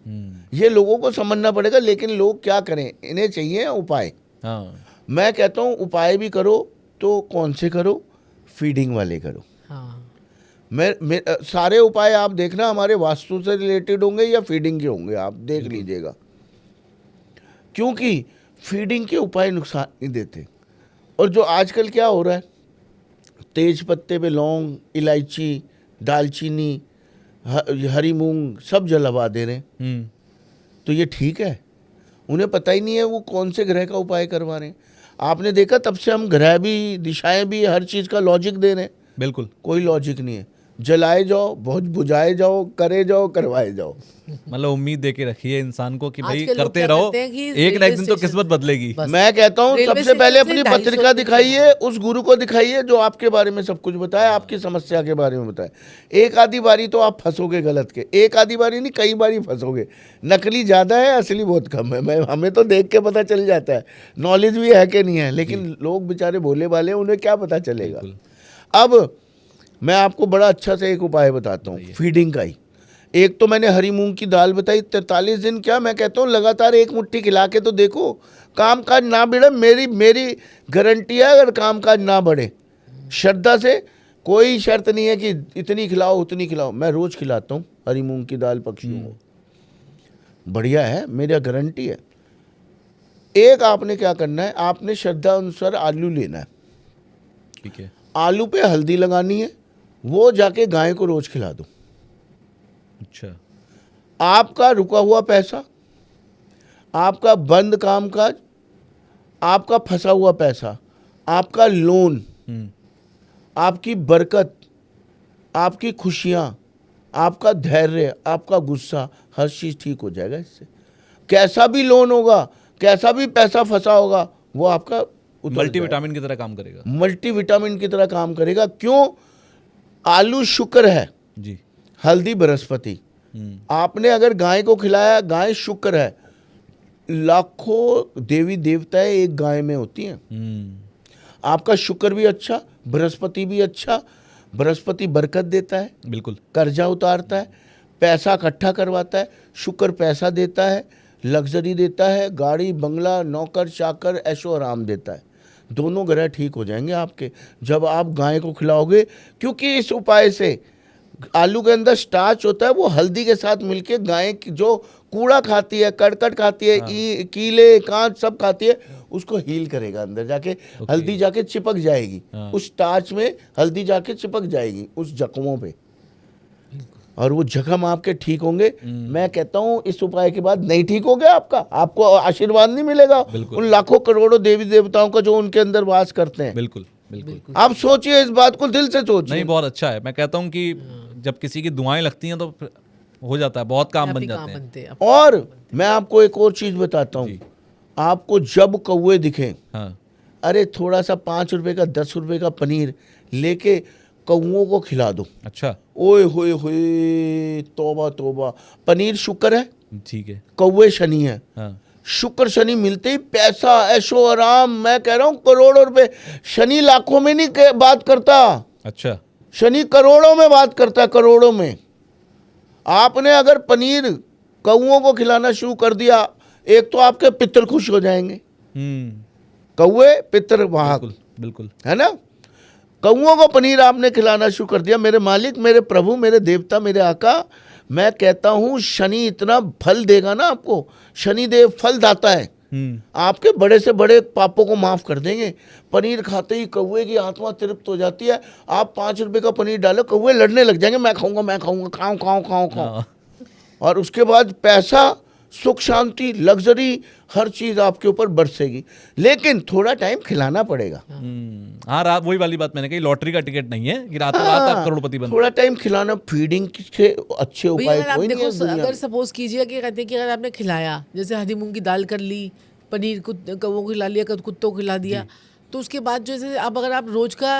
ये लोगों को समझना पड़ेगा। लेकिन लोग क्या करें, इन्हें चाहिए उपाय। मैं कहता हूँ उपाय भी करो तो कौन से करो, फीडिंग वाले करो। मैं सारे उपाय आप देखना हमारे वास्तु से रिलेटेड होंगे या फीडिंग के होंगे, आप देख लीजिएगा, क्योंकि फीडिंग के उपाय नुकसान नहीं देते। और जो आजकल क्या हो रहा है, तेज पत्ते पे लौंग, इलायची, दालचीनी, हरी मूंग सब जलवा दे रहे हैं, तो ये ठीक है। उन्हें पता ही नहीं है वो कौन से ग्रह का उपाय करवा रहे हैं। आपने देखा तब से हम ग्रह भी, दिशाएं भी, हर चीज़ का लॉजिक दे रहे हैं। बिल्कुल। कोई लॉजिक नहीं है। जलाए जाओ, बहुत बुझाए जाओ, करे जाओ, करवाए जाओ। मतलब उम्मीद दे के रखिए इंसान को कि भाई आजकल लोग करते क्या रहो, करते हैं कि एक ना एक दिन तो रेलवे किस्मत बदलेगी। बस। मैं कहता हूँ रेलवे सबसे स्टेशन पहले से अपनी 250 पत्रिका रुपये दिखाइए, उस गुरु को दिखाइए जो आपके बारे में सब कुछ बताए, आपकी समस्या के बारे में बताए। एक आधी बारी तो आप फंसोगे गलत के, एक आधी बारी नहीं, कई बारी फंसोगे। नकली ज़्यादा है, असली बहुत कम है। हमें तो देख के पता चल जाता है नॉलेज भी है कि नहीं है, लेकिन लोग बेचारे भोले भाले, उन्हें क्या पता चलेगा। अब मैं आपको बड़ा अच्छा से एक उपाय बताता हूँ फीडिंग का ही। एक तो मैंने हरी मूंग की दाल बताई, 43 दिन क्या, मैं कहता हूँ लगातार एक मुट्ठी खिला के तो देखो, काम काज ना बढ़े, मेरी गारंटी है। अगर काम काज ना बढ़े, श्रद्धा से, कोई शर्त नहीं है कि इतनी खिलाओ उतनी खिलाओ, मैं रोज़ खिलाता हूँ हरी मूंग की दाल पक्षियों को, बढ़िया है, मेरा गारंटी है। एक आपने क्या करना है, आपने श्रद्धा अनुसार आलू लेना है, ठीक है। आलू पे हल्दी लगानी है, वो जाके गाय को रोज खिला दो। अच्छा। आपका रुका हुआ पैसा, आपका बंद कामकाज, आपका फंसा हुआ पैसा, आपका लोन, आपकी बरकत, आपकी खुशियाँ, आपका धैर्य, आपका गुस्सा, हर चीज़ ठीक हो जाएगा इससे। कैसा भी लोन होगा, कैसा भी पैसा फंसा होगा, वो आपका मल्टीविटामिन की तरह काम करेगा। मल्टीविटामिन की तरह काम करेगा। क्यों? आलू शुक्र है जी, हल्दी बृहस्पति। आपने अगर गाय को खिलाया, गाय शुक्र है, लाखों देवी देवताएं एक गाय में होती हैं। आपका शुक्र भी अच्छा, बृहस्पति भी अच्छा। बृहस्पति बरकत देता है, बिल्कुल, कर्जा उतारता है, पैसा इकट्ठा करवाता है। शुक्र पैसा देता है, लग्जरी देता है, गाड़ी बंगला, नौकर चाकर, ऐशो आराम देता है। दोनों ग्रह ठीक हो जाएंगे आपके जब आप गाय को खिलाओगे। क्योंकि इस उपाय से आलू के अंदर स्टार्च होता है, वो हल्दी के साथ मिलके गाय की जो कूड़ा खाती है, करकट खाती है, कीले कांच सब खाती है, उसको हील करेगा अंदर जाके। हल्दी जाके चिपक जाएगी, उस स्टार्च में हल्दी जाके चिपक जाएगी उस जख्मों पे, और वो जख्म आपके ठीक होंगे। मैं कहता हूँ इस उपाय के बाद नहीं ठीक हो गया आपका, आपको आशीर्वाद नहीं मिलेगा उन लाखों करोड़ों देवी देवताओं का जो उनके अंदर वास करते हैं। बिल्कुल बिल्कुल। आप सोचिए इस बात को, दिल से सोचिए। नहीं, बहुत अच्छा है। मैं कहता हूँ कि जब किसी की दुआएं लगती हैं तो फिर हो जाता है, बहुत काम बन जाते हैं। और मैं आपको एक और चीज बताता हूँ, आपको जब कौवे दिखें, हाँ, अरे थोड़ा सा 5 रुपए का 10 रुपए का पनीर लेके कौओं को खिला दो। अच्छा, ओए होए होए, तौबा तौबा। पनीर शुक्र है, ठीक है, कौवे शनि है। हाँ, शुक्र शनि मिलते ही पैसा, ऐशो आराम। मैं कह रहा हूँ करोड़ों रुपए। शनि लाखों में नहीं बात करता, अच्छा, शनि करोड़ों में बात करता है, करोड़ों में। आपने अगर पनीर कौओं को खिलाना शुरू कर दिया, एक तो आपके पितर खुश हो जाएंगे, कौवे पितर वाहक, बिल्कुल, है ना। कौओं को पनीर आपने खिलाना शुरू कर दिया, मेरे मालिक, मेरे प्रभु, मेरे देवता, मेरे आका, मैं कहता हूं शनि इतना फल देगा ना आपको। शनि देव फल दाता है, आपके बड़े से बड़े पापों को माफ कर देंगे। पनीर खाते ही कौवे की आत्मा तृप्त हो जाती है। आप 5 रुपए का पनीर डालो, कौवे लड़ने लग जाएंगे, मैं खाऊंगा मैं खाऊंगा, खाऊं खाऊं खाऊं खाऊं। और उसके बाद पैसा, सुख शांति, लग्जरी, हर चीज आपके ऊपर बरसेगी। लेकिन थोड़ा टाइम खिलाना पड़ेगा। हाँ, रात वही वाली बात मैंने कही, लॉटरी का टिकट नहीं है कि रातों रात आप करोड़पति बन। थोड़ा टाइम खिलाना, फीडिंग से अच्छे उपाय कोई नहीं है दुनिया में। अगर सपोज कीजिए कि कहते हैं कि अगर आपने खिलाया, जैसे हरी मूंग की दाल कर ली, पनीर कौवों को खिला लिया, कुत्तों को खिला दिया, तो उसके बाद जैसे अब अगर आप रोज का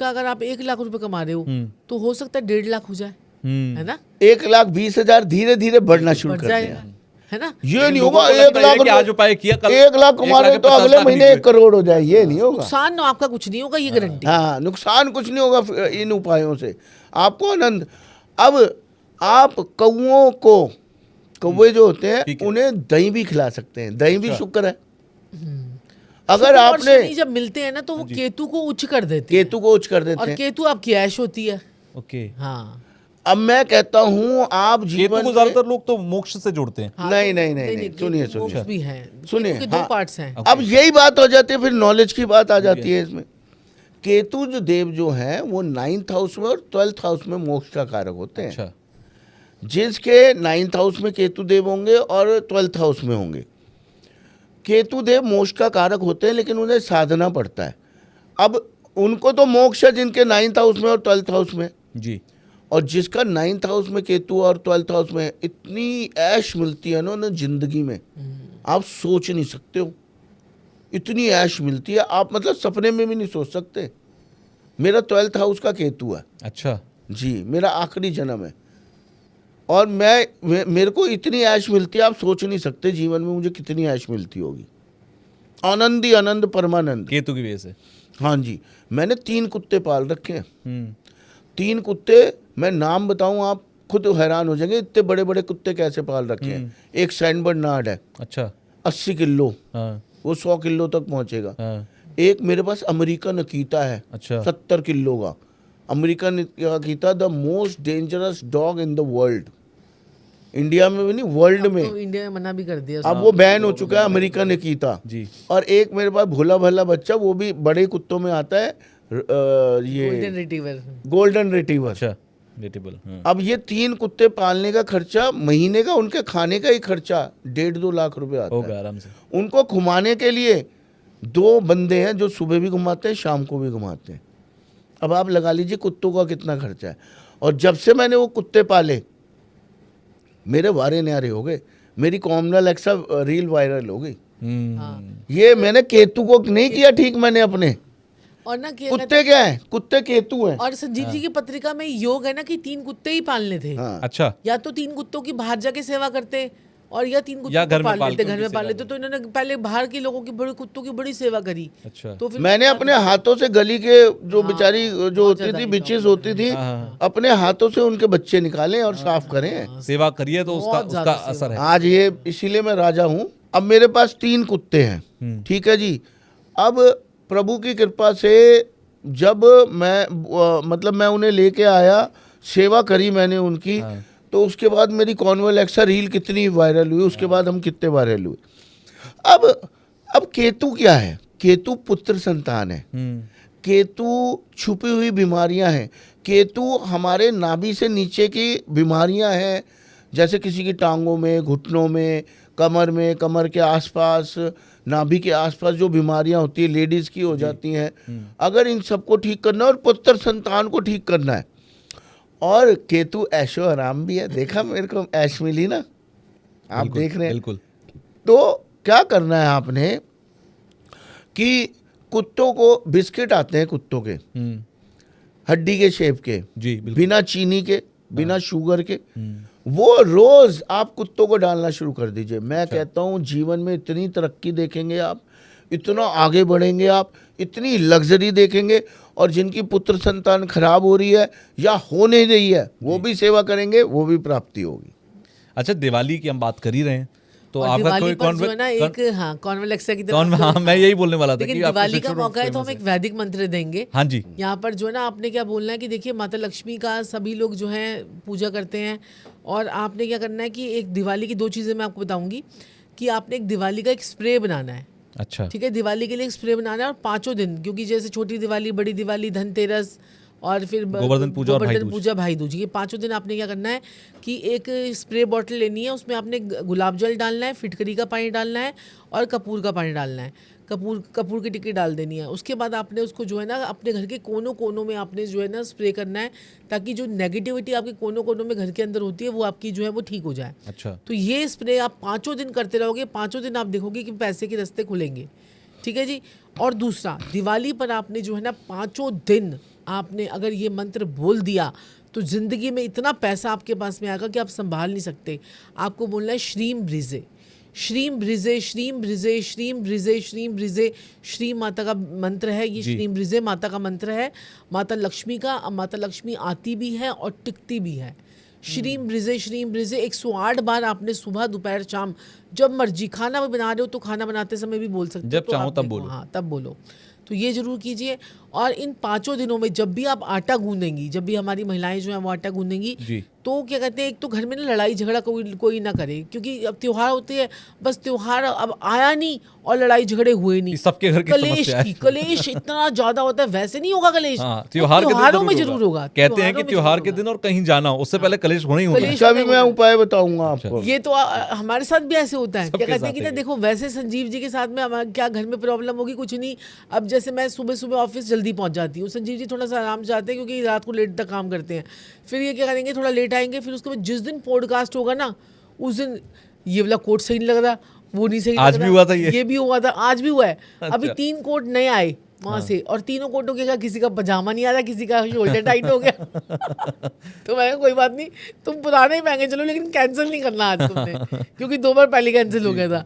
अगर आप 1 लाख रुपए कमा रहे हो, तो हो सकता है 1.5 लाख हो जाए, है ना। 1,20,000 धीरे धीरे बढ़ना शुरू कर देगा, है ना। ये नहीं होगा 1 लाख आज उपाय किया, कल 1 लाख कमा रहे तो अगले महीने 1 करोड़ हो जाए, ये नहीं होगा। नुकसान ना आपका कुछ नहीं होगा, ये गारंटी। हाँ, नुकसान कुछ नहीं होगा इन उपायों से, आपको आनंद। अब आप कौओं को, कौवे जो होते हैं उन्हें दही भी खिला सकते हैं, दही भी शुक्र है। अगर आपने जब मिलते हैं ना तो वो केतु को उच्च कर देते हैं, केतु को उच्च कर देते हैं, और केतु आपकी ऐश होती है। ओके, हाँ। अब मैं कहता हूँ आप जीवन को ज्यादातर लोग तो मोक्ष से जोड़ते हैं। हाँ, नहीं नहीं नहीं नहीं, सुनिए मोक्ष सुनिए भी हैं, सुनिए, केतु के 2 हाँ। पार्ट्स हैं। अब यही बात हो जाती है, फिर नॉलेज की बात आ जाती है इसमें। केतु जो देव जो है वो 9th हाउस में और 12th हाउस में मोक्ष का कारक होते हैं। अच्छा, जिसके 9th हाउस में केतु देव होंगे और 12th हाउस में होंगे, केतु देव मोक्ष का कारक होते हैं, लेकिन उन्हें साधना पड़ता है। अब उनको तो मोक्ष है जिनके 9th हाउस में और 12th हाउस में, जी। और जिसका 9th हाउस में केतु और 12th हाउस में, इतनी ऐश मिलती है ना उन्हें जिंदगी में, आप सोच नहीं सकते हो। इतनी ऐश मिलती है, आप मतलब सपने में भी नहीं सोच सकते। मेरा 12th हाउस का केतु है अच्छा जी, मेरा आखिरी जन्म है, और मेरे को इतनी ऐश मिलती है, आप सोच नहीं सकते जीवन में मुझे कितनी ऐश मिलती होगी। आनंद ही आनंद, परमानंद। केतु की वजह से। हाँ जी, मैंने 3 कुत्ते पाल रखे हैं। हम्म। 3 कुत्ते, मैं नाम बताऊं आप खुद हैरान हो जाएंगे, इतने बड़े बड़े कुत्ते कैसे पाल रखे हैं। एक सैन बर्नार्ड है, अच्छा। 80 किलो, हाँ वो 100 किलो तक पहुंचेगा। हाँ। एक मेरे पास अमेरिकन अकीता है, अच्छा। 70 किलो का। American Akita, the most dangerous dog in the world. India में भी नहीं, वर्ल्ड में। तो इंडिया में मना भी कर दिया अब वो बैन हो चुका है अमेरिकन अकीता जी। और एक मेरे पास भोला भला बच्चा, वो भी बड़े कुत्तों में आता है, ये गोल्डन रिट्रीवर। Golden retriever. अच्छा रिलेटेबल। हाँ। अब ये 3 कुत्ते पालने का खर्चा, महीने का उनके खाने का ही खर्चा 1.5-2 लाख रुपए आता होगा है। आराम से। उनको घुमाने के लिए 2 बंदे हैं जो सुबह भी घुमाते हैं, शाम को भी घुमाते हैं। अब आप लगा लीजिए कुत्तों का कितना खर्चा है। और जब से मैंने वो कुत्ते पाले, मेरे वारे न्यारे हो गए। मेरी कॉमन एलेक्सा रील वायरल हो गई। ये मैंने केतु को नहीं किया ठीक, मैंने अपने और ना क्या कुत्ते क्या है, कुत्ते केतु हैं। और संजीव जी की पत्रिका में योग है ना कि 3 कुत्ते ही पालने थे। हाँ। अच्छा। या तो 3 कुत्तों की बाहर जाके सेवा करते, और या 3 या कुत्तों घर को में पाल पाल लेते, के घर में उनकी पाल सेवा लेते। तो इन्होंने पहले बाहर के लोगों की बड़े कुत्तों की बड़ी सेवा करी। अच्छा। तो फिर मैंने अपने हाथों से गली के जो बेचारी जो होती ज्यादा थी, ही बिचेस प्रॉब्लम होती थी, अपने हाथों से उनके बच्चे निकालें और साफ करें। सेवा करिए तो उसका बहुत उसका ज्यादा असर है। आज ये इसीलिए मैं राजा हूँ। अब मेरे पास 3 कुत्ते हैं, ठीक है जी। अब प्रभु की कृपा से जब मतलब मैं उन्हें लेके आया, सेवा करी मैंने उनकी, तो उसके बाद मेरी कॉन्वल एक्सा रील कितनी वायरल हुई, उसके बाद हम कितने वायरल हुए। अब केतु क्या है? केतु पुत्र संतान है। केतु छुपी हुई बीमारियां हैं। केतु हमारे नाभि से नीचे की बीमारियां हैं, जैसे किसी की टांगों में, घुटनों में, कमर में, कमर के आसपास, नाभि के आसपास जो बीमारियां होती है, लेडीज़ की हो जाती हैं। अगर इन सबको ठीक करना है और पुत्र संतान को ठीक करना है, और केतु ऐशो आराम भी है। देखा मेरे को ऐश मिली ना, आप देख रहे हैं। बिल्कुल। तो क्या करना है आपने कि कुत्तों को बिस्किट आते हैं, कुत्तों के हड्डी के शेप के, जी बिल्कुल। बिना चीनी के, बिना शुगर के, वो रोज आप कुत्तों को डालना शुरू कर दीजिए। मैं कहता हूँ जीवन में इतनी तरक्की देखेंगे आप, इतना आगे बढ़ेंगे आप, इतनी लग्जरी देखेंगे। और जिनकी पुत्र संतान खराब हो रही है या हो नहीं रही है, वो भी सेवा करेंगे, वो भी प्राप्ति होगी। अच्छा, दिवाली की हम बात कर ही रहे हैं, तो और आपका दिवाली कोई पर जो है ना एक कॉन्वेलेक्सा की तरह हाँ, मैं यही बोलने वाला था लेकिन कि आपका दिवाली का शिक्षण मौका है तो हम famous एक वैदिक मंत्र देंगे। हाँ जी। यहाँ पर जो है ना आपने क्या बोलना है कि देखिए माता लक्ष्मी का सभी लोग जो है पूजा करते हैं, और आपने क्या करना है कि एक दिवाली की 2 चीज़ें मैं आपको बताऊंगी कि आपने एक दिवाली का एक स्प्रे बनाना है। अच्छा। ठीक है, दिवाली के लिए एक स्प्रे बनाना है, और 5 दिन, क्योंकि जैसे छोटी दिवाली, बड़ी दिवाली, धनतेरस और फिर गोवर्धन पूजा और भाई दूज। पूजा, भाई दूज, ये 5 दिन आपने क्या करना है कि एक स्प्रे बॉटल लेनी है, उसमें आपने गुलाब जल डालना है, फिटकरी का पानी डालना है और कपूर का पानी डालना है। कपूर की टिक्की डाल देनी है। उसके बाद आपने उसको जो है ना अपने घर के कोनों कोनों में आपने जो है ना स्प्रे करना है, ताकि जो नेगेटिविटी आपके कोनों कोनों में घर के अंदर होती है वो आपकी जो है वो ठीक हो जाए। अच्छा। तो ये स्प्रे आप 5 दिन करते रहोगे, 5 दिन आप देखोगे कि पैसे के रास्ते खुलेंगे। ठीक है जी। और दूसरा, दिवाली पर आपने जो है ना 5 दिन आपने अगर ये मंत्र बोल दिया तो ज़िंदगी में इतना पैसा आपके पास में आएगा कि आप संभाल नहीं सकते। आपको बोलना है श्रीम ब्रिजे, श्रीम ब्रिजे, श्रीम ब्रिजे, श्रीम ब्रिजे, श्रीम ब्रिजे। श्री माता का मंत्र है ये, श्रीम ब्रिजे माता का मंत्र है, माता लक्ष्मी का। माता लक्ष्मी आती भी है और टिकती भी है। श्रीम ब्रिजे, श्रीम ब्रिजे 108 बार आपने सुबह, दोपहर, शाम, जब मर्जी, खाना भी बना रहे हो तो खाना बनाते समय भी बोल सकते हो, जब तो चाहो आप तब देखो, बोलो। हाँ तब बोलो। तो ये जरूर कीजिए। और इन 5 दिनों में जब भी आप आटा गूंदेंगी, जब भी हमारी महिलाएं जो है वो आटा गूंदेंगी, जी। तो क्या कहते हैं, एक तो घर में ना लड़ाई झगड़ा कोई ना करे, क्योंकि अब त्योहार होते हैं, बस त्योहार अब आया नहीं और लड़ाई झगड़े हुए नहीं, ये सबके घर की समस्या है। कलेश इतना ज्यादा होता है। वैसे नहीं होगा कलेश, हाँ, तो त्योहार के दिन त्योहारों में जरूर होगा। कहते हैं कि त्योहारों में त्योहार जरूर के होगा। दिन और कहीं जाना हो उससे पहले कलेश होना ही होना है। कलेश इसका भी मैं उपाय बताऊंगा आपको। ये तो हमारे साथ भी ऐसे होता है। सबके क्या कहते हैं साथ कि है ना ये। देखो, वैसे संजीव जी के साथ में हमारे क्या घर में प्रॉब्लम होगी, कुछ नहीं। अब जैसे मैं सुबह सुबह ऑफिस जल्दी पहुंच जाती हूँ, संजीव जी थोड़ा सा आराम से आते हैं क्योंकि रात को लेट तक काम करते हैं। फिर ये क्या करेंगे, थोड़ा लेट आएंगे, फिर उसके बाद जिस दिन पॉडकास्ट होगा ना, उस दिन ये वाला कोट सही नहीं लग रहा, वो नहीं सही आज लग भी रहा, हुआ था ये? भी हुआ था, आज भी हुआ है। अभी अच्छा। 3 कोट नए आए वहां से, और तीनों कोटों के क्या, किसी का पजामा नहीं आ रहा, किसी का शोल्डर टाइट हो गया। तो मैं कहा, कोई बात नहीं, तुम पुराने ही पहन के चलो, लेकिन कैंसिल नहीं करना आज तुमने, क्योंकि 2 बार पहले कैंसिल हो गया था।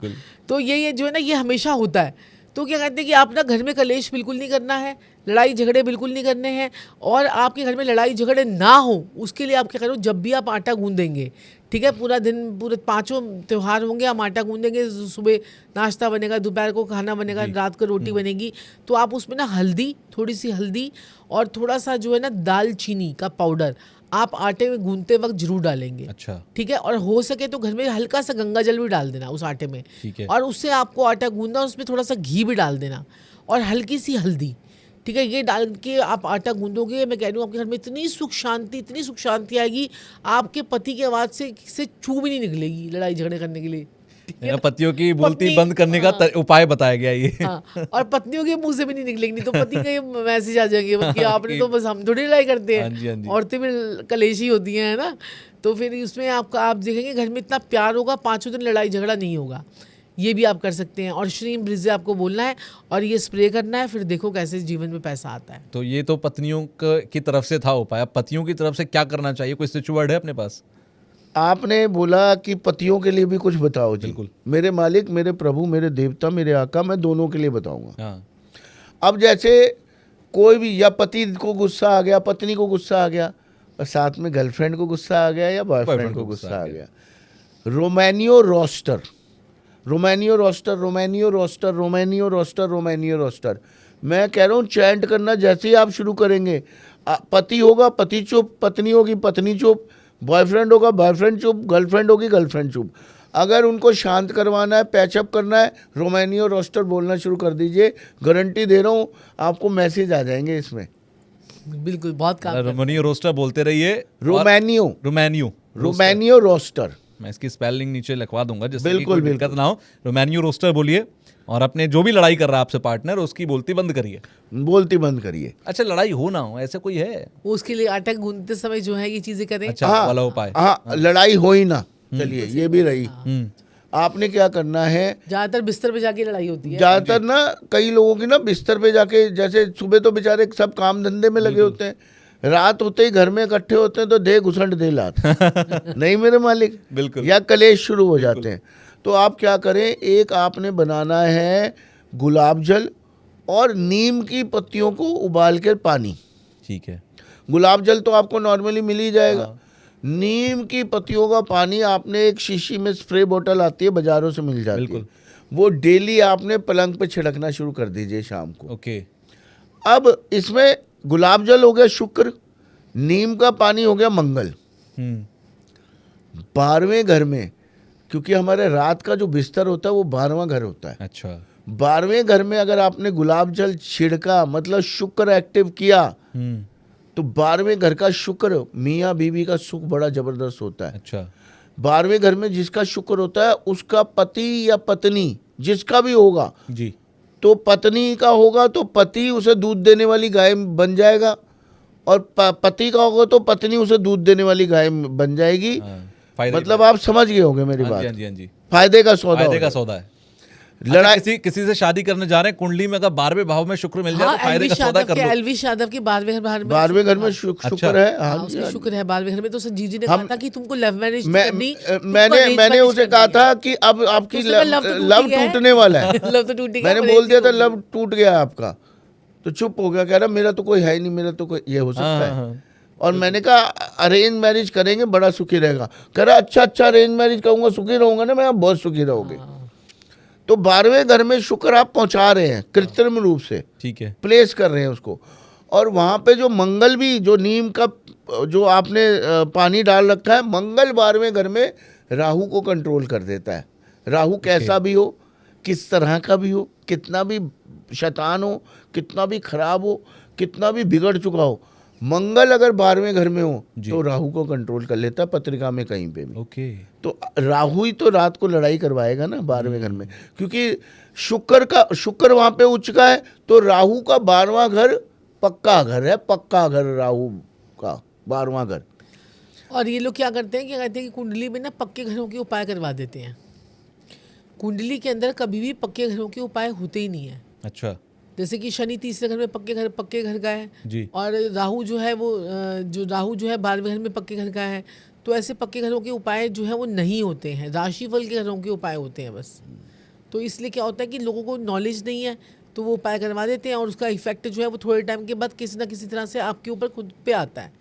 तो ये जो है ना, ये हमेशा होता है। तो क्या कहते हैं कि आप ना घर में कलेश बिल्कुल नहीं करना है, लड़ाई झगड़े बिल्कुल नहीं करने हैं, और आपके घर में लड़ाई झगड़े ना हो उसके लिए आप क्या करो, जब भी आप आटा गूंदेंगे, ठीक है, पूरा दिन, पूरे 5 त्योहार होंगे, हम आटा गूंदेंगे, सुबह नाश्ता बनेगा, दोपहर को खाना बनेगा, रात को रोटी बनेगी, तो आप उसमें ना हल्दी, थोड़ी सी हल्दी और थोड़ा सा जो है ना दालचीनी का पाउडर आप आटे में गूंदते वक्त जरूर डालेंगे। अच्छा। ठीक है, और हो सके तो घर में हल्का सा गंगा जल भी डाल देना उस आटे में, ठीक है। और उससे आपको आटा गूंदना, उसमें थोड़ा सा घी भी डाल देना और हल्की सी हल्दी, ठीक है, ये डाल के आप आटा गूंदोगे, मैं कह रही हूँ आपके घर में इतनी सुख शांति आएगी, आपके पति की आवाज़ से चू भी नहीं निकलेगी लड़ाई झगड़े करने के लिए। ठीक है? पतियों की बोलती पत्नी- बंद करने का हाँ। उपाय बताया गया ये। हाँ, और पत्नियों के मुंह से भी नहीं निकलेगी, नहीं तो पति का ये मैसेज आ जाएंगे कि आपने तो बस, हम थोड़ी लड़ाई करते हाँ जी, हाँ जी। हैं, औरतें भी कलेशी होती हैं, है ना। तो फिर उसमें आप देखेंगे घर में इतना प्यार होगा, 5 दिन लड़ाई झगड़ा नहीं होगा। ये भी आप कर सकते हैं, और श्रीम ब्रिज आपको बोलना है और ये स्प्रे करना है, फिर देखो कैसे जीवन में पैसा आता है। तो ये तो पत्नियों की तरफ से था उपाय। अब पतियों की तरफ से क्या करना चाहिए, कोई स्विच वर्ड है अपने पास? आपने बोला कि पतियों के लिए भी कुछ बताओ जी। बिल्कुल। मेरे मालिक, मेरे प्रभु, मेरे देवता, मेरे आका, मैं दोनों के लिए बताऊंगा। हाँ। अब जैसे कोई भी, या पति को गुस्सा आ गया, पत्नी को गुस्सा आ गया, और साथ में गर्लफ्रेंड को गुस्सा आ गया, या बॉयफ्रेंड को गुस्सा आ गया, रोमानियो रोस्टर, रोमानियो रोस्टर, रोमानियो रोस्टर, रोमानियो रोस्टर, रोमानियो रोस्टर। मैं कह रहा हूँ चैंट करना जैसे ही आप शुरू करेंगे, पति होगा पति चुप, पत्नी होगी पत्नी चुप, बॉयफ्रेंड होगा बॉयफ्रेंड चुप, गर्लफ्रेंड होगी गर्लफ्रेंड चुप। अगर उनको शांत करवाना है, पैचअप करना है, रोमानियो रोस्टर बोलना शुरू कर दीजिए, गारंटी दे रहा हूँ आपको मैसेज आ जाएंगे इसमें। बिल्कुल, बहुत काम करता है। रोमानियो रोस्टर बोलते रहिए। रोमानियो, रोमानियो रोमानियो रोस्टर। मैं इसकी स्पेलिंग नीचे लिखवा दूंगा जिससे कि बिल्कुल, कोई दिक्कत ना हो। रोमानियो रोस्टर बोलिए, और अपने जो भी लड़ाई कर रहा है आपसे पार्टनर, उसकी बोलती बंद करिए। बोलती बंद करिए। अच्छा, लड़ाई हो ना हो ऐसे कोई है? वो उसके लिए आटा गूंदते समय जो है ये चीजें करें। अच्छा, वाला उपाय। हाँ, लड़ाई हो ही ना, चलिए ये भी रही। हम्म। आपने क्या करना है, ज्यादातर बिस्तर पे जाके लड़ाई होती है। ज्यादातर ना कई लोगों की ना बिस्तर पे जाके, जैसे सुबह तो बेचारे सब काम धंधे में लगे होते हैं, रात होते ही घर में इकट्ठे होते हैं तो दे घुसंट दे लात नहीं मेरे मालिक, बिल्कुल। या कलेश शुरू हो जाते हैं। तो आप क्या करें, एक आपने बनाना है गुलाब जल और नीम की पत्तियों को उबाल कर पानी। ठीक है। गुलाब जल तो आपको नॉर्मली मिल ही जाएगा। नीम की पत्तियों का पानी आपने एक शीशी में, स्प्रे बोतल आती है बाजारों से मिल जाती है, बिल्कुल। वो डेली आपने पलंग पे छिड़कना शुरू कर दीजिए शाम को। ओके। अब इसमें गुलाब जल हो गया शुक्र, नीम का पानी हो गया मंगल। 12वें घर में, क्योंकि हमारे रात का जो बिस्तर होता है वो 12वां घर होता है, अच्छा। 12वें घर में अगर आपने गुलाब जल छिड़का, मतलब शुक्र एक्टिव किया, तो 12वें घर का शुक्र, मियाँ बीवी का सुख बड़ा जबरदस्त होता है। अच्छा। 12वें घर में जिसका शुक्र होता है, उसका पति या पत्नी जिसका भी होगा, जी। तो पत्नी का होगा तो पति उसे दूध देने वाली गाय बन जाएगा, और पति का होगा तो पत्नी उसे दूध देने वाली गाय बन जाएगी। फायदे मतलब आप समझ गए होंगे मेरी बात। हाँ जी, हाँ जी। फायदे का सौदा फायदे का होगा। सौदा है। लड़ाई, अच्छा, किसी से शादी करने जा रहे हैं, कुंडली में अगर 12वें भाव में शुक्र मिल जाए हाँ, तो फायदे का सौदा कर लो। एलवी यादव के 12वें घर में 12वें घर में शुक्र है। हाँ जी, उसके हाँ जी। शुक्र है 12वें घर में। तो संजीव जी ने कहा था कि तुमको लव मैरिज करनी, मैंने उसे कहा था कि अब आपकी लव टूटने वाला है। लव तो टूट गया, मैंने बोल दिया था लव टूट गया आपका, तो चुप हो गया, कह रहा मेरा तो कोई है ही नहीं, मेरा तो कोई ये हो सकता है। और मैंने कहा अरेंज मैरिज करेंगे बड़ा सुखी रहेगा। कह रहा अच्छा अरेंज मैरिज कहूँगा सुखी रहूंगा ना मैं, बहुत सुखी रहोगे। तो 12वें घर में शुक्र आप पहुंचा रहे हैं कृत्रिम रूप से, ठीक है, प्लेस कर रहे हैं उसको। और वहाँ पे जो मंगल भी, जो नीम का जो आपने पानी डाल रखा है, मंगल 12वें घर में राहु को कंट्रोल कर देता है। राहु कैसा भी हो, किस तरह का भी हो, कितना भी शैतान हो, कितना भी खराब हो, कितना भी बिगड़ चुका हो, मंगल अगर 12वें घर में हो तो राहु को कंट्रोल कर लेता है, पत्रिका में कहीं पे भी। ओके, तो राहु ही तो रात को लड़ाई करवाएगा ना 12वें घर में, क्योंकि शुक्र वहाँ पे उच्च का है, तो राहु का 12वां घर पक्का घर है, पक्का घर राहु का 12वां घर। और ये लोग क्या करते हैं, कि कुंडली में ना पक्के घरों के उपाय करवा देते हैं। कुंडली के अंदर कभी भी पक्के घरों के उपाय होते ही नहीं है। अच्छा, जैसे कि शनि तीसरे घर में पक्के घर का है जी, और राहु जो है वो राहु जो है 12वें घर में पक्के घर का है, तो ऐसे पक्के घरों के उपाय जो है वो नहीं होते हैं, राशिफल के घरों के उपाय होते हैं बस। तो इसलिए क्या होता है कि लोगों को नॉलेज नहीं है, तो वो उपाय करवा देते हैं और उसका इफेक्ट जो है वो थोड़े टाइम के बाद किसी ना किसी तरह से आपके ऊपर खुद पे आता है,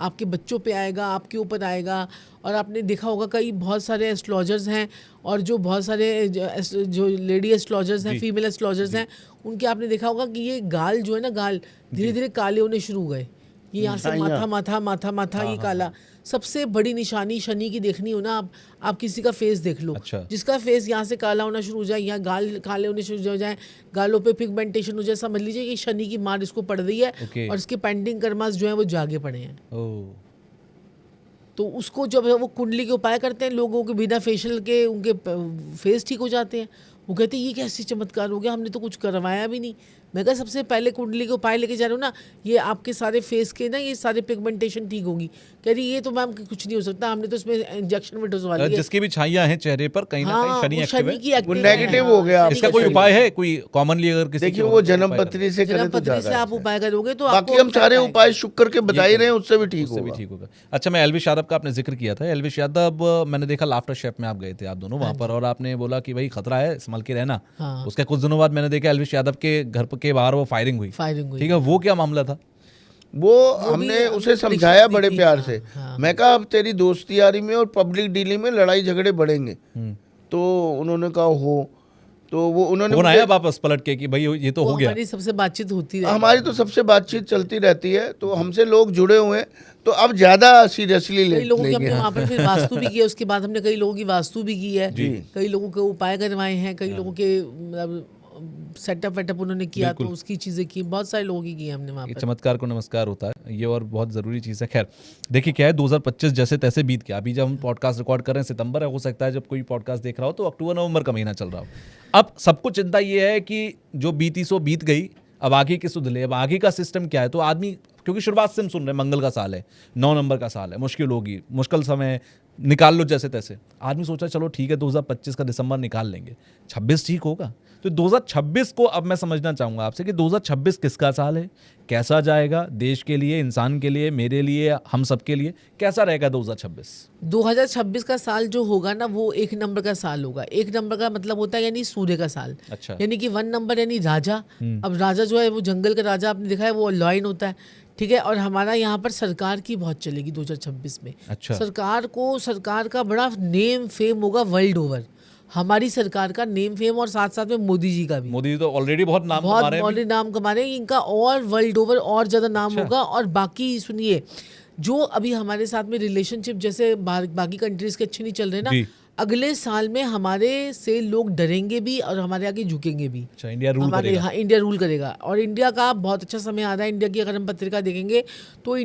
आपके बच्चों पे आएगा, आपके ऊपर आएगा। और आपने देखा होगा कई बहुत सारे एस्ट्रोलॉजर्स हैं, और जो बहुत सारे जो लेडी एस्ट्रोलॉजर्स हैं, फीमेल एस्ट्रोलॉजर्स हैं, उनके आपने देखा होगा कि ये गाल जो है ना, गाल धीरे धीरे काले होने शुरू हो गए। ये यहाँ से माथा ये काला। सबसे बड़ी निशानी शनि की देखनी हो ना, आप किसी का फेस देख लो। अच्छा। जिसका फेस यहाँ से काला होना शुरू हो जाए, यहाँ गाल काले होने शुरू हो जाए, गालों पे पिगमेंटेशन हो जाए, समझ लीजिए कि शनि की मार इसको पड़ रही है। Okay. और इसके पेंडिंग कर्मास जो है वो जागे पड़े हैं। ओह, तो उसको जब वो कुंडली के उपाय करते हैं, लोगों के बिना फेशियल के उनके फेस ठीक हो जाते हैं। वो कहते हैं ये कैसी चमत्कार हो गया, हमने तो कुछ करवाया भी नहीं। मैं कहा सबसे पहले कुंडली के उपाय लेके जा रहा हूँ ना, ये आपके सारे फेस के ना ये सारे पिगमेंटेशन ठीक होगी। कह रही ये तो मैम कुछ नहीं हो सकता, हमने तो इसमें इंजेक्शन में डोजवा लिया। जिसकी भी छाइयां हैं चेहरे पर कहीं ना कहीं शनि वो एक्टिव है, शनि की वो active नेगेटिव है। हो गया। इसका कोई उपाय है कोई कॉमनली अगर किसी देखिए की वो हो, जन्म उपाय पत्री से करें तो जन्मपत्री से ज्यादा आप उपाय करोगे तो बाकी आपको हम सारे उपाय उपाय शुक्र के बता ही रहे हैं, उससे भी ठीक उससे भी होगा। ठीक होगा। अच्छा, मैं एलविश यादव का आपने जिक्र किया था। एलविश यादव मैंने देखा लाफ्टर शेफ में आप गए थे, आप दोनों वहां पर, और आपने बोला कि भाई खतरा है, संभल के रहना। हाँ। उसके कुछ दिनों बाद मैंने देखा एलविश यादव के घर के बाहर वो फायरिंग हुई। ठीक है, वो क्या मामला था? वो हमने उसे समझाया बड़े प्यार से। मैं कहा अब तेरी दोस्ती यारी में और पब्लिक डीलिंग में लड़ाई झगड़े बढ़ेंगे, तो उन्होंने कहा हो, तो वो उन्होंने फोन आया वापस पलट के कि भाई ये तो हो गया। हमारी सबसे बातचीत होती है, हमारी तो सबसे बातचीत चलती रहती है, तो हमसे लोग जुड़े हुए हैं, तो अब ज्यादा सीरियसली कई लोगों की हमने लेंगे। वहाँ पर फिर वास्तु भी किया। उसके बाद हमने कई लोगों की वास्तु भी की है, कई लोगों के उपाय करवाए हैं, कई लोगों के सेटअप वेटअप उन्होंने किया, तो उसकी चीज़ें की, बहुत सारे लोगों की है हमने वहाँ ये पर। चमत्कार को नमस्कार होता है ये, और बहुत ज़रूरी चीज़ है। खैर देखिए क्या है, 2025 जैसे तैसे बीत गया। अभी जब हम पॉडकास्ट रिकॉर्ड कर रहे हैं सितंबर है, हो सकता है जब कोई पॉडकास्ट देख रहा हो तो अक्टूबर नवंबर का महीना चल रहा हो। अब सबको चिंता ये है कि जो बीती सो बीत गई, अब आगे की सुधले, अब आगे का सिस्टम क्या है। तो आदमी, क्योंकि शुरुआत से हम सुन रहे हैं मंगल का साल है, 9 नंबर का साल है, मुश्किल होगी, मुश्किल समय निकाल लो जैसे तैसे। आदमी सोचा चलो ठीक है 2025 का दिसंबर निकाल लेंगे, 26 ठीक होगा। तो 2026 को अब मैं समझना चाहूंगा आपसे कि 2026 किसका साल है, कैसा जाएगा देश के लिए, इंसान के लिए, मेरे लिए, हम सब के लिए कैसा रहेगा 2026? 2026 का साल जो होगा ना, वो 1 नंबर का साल होगा। 1 नंबर का मतलब होता है यानी सूर्य का साल। अच्छा। यानी कि 1 नंबर यानी राजा। अब राजा जो है वो जंगल का राजा, आपने देखा है वो लॉयन होता है, ठीक है। और हमारा यहाँ पर सरकार की बहुत चलेगी 2026 में। अच्छा। सरकार का बड़ा नेम फेम होगा वर्ल्ड ओवर, हमारी सरकार का नेम फेम, और साथ साथ में मोदी जी का भी। मोदी जी तो ऑलरेडी बहुत नाम कमा रहे हैं। ऑलरेडी नाम कमा रहे हैं, इनका और वर्ल्ड ओवर और ज़्यादा नाम होगा। और बाकी सुनिए, जो अभी हमारे साथ में रिलेशनशिप जैसे बाकी कंट्रीज के अच्छे नहीं चल रहे ना, अगले साल में हमारे से लोग डरेंगे भी और हमारे आगे झुकेंगे भी। अच्छा, इंडिया रूल करेगा। हाँ, इंडिया रूल करेगा। और इंडिया का बहुत अच्छा समय आ रहा है। इंडिया की अगर हम पत्रिका देखेंगे तो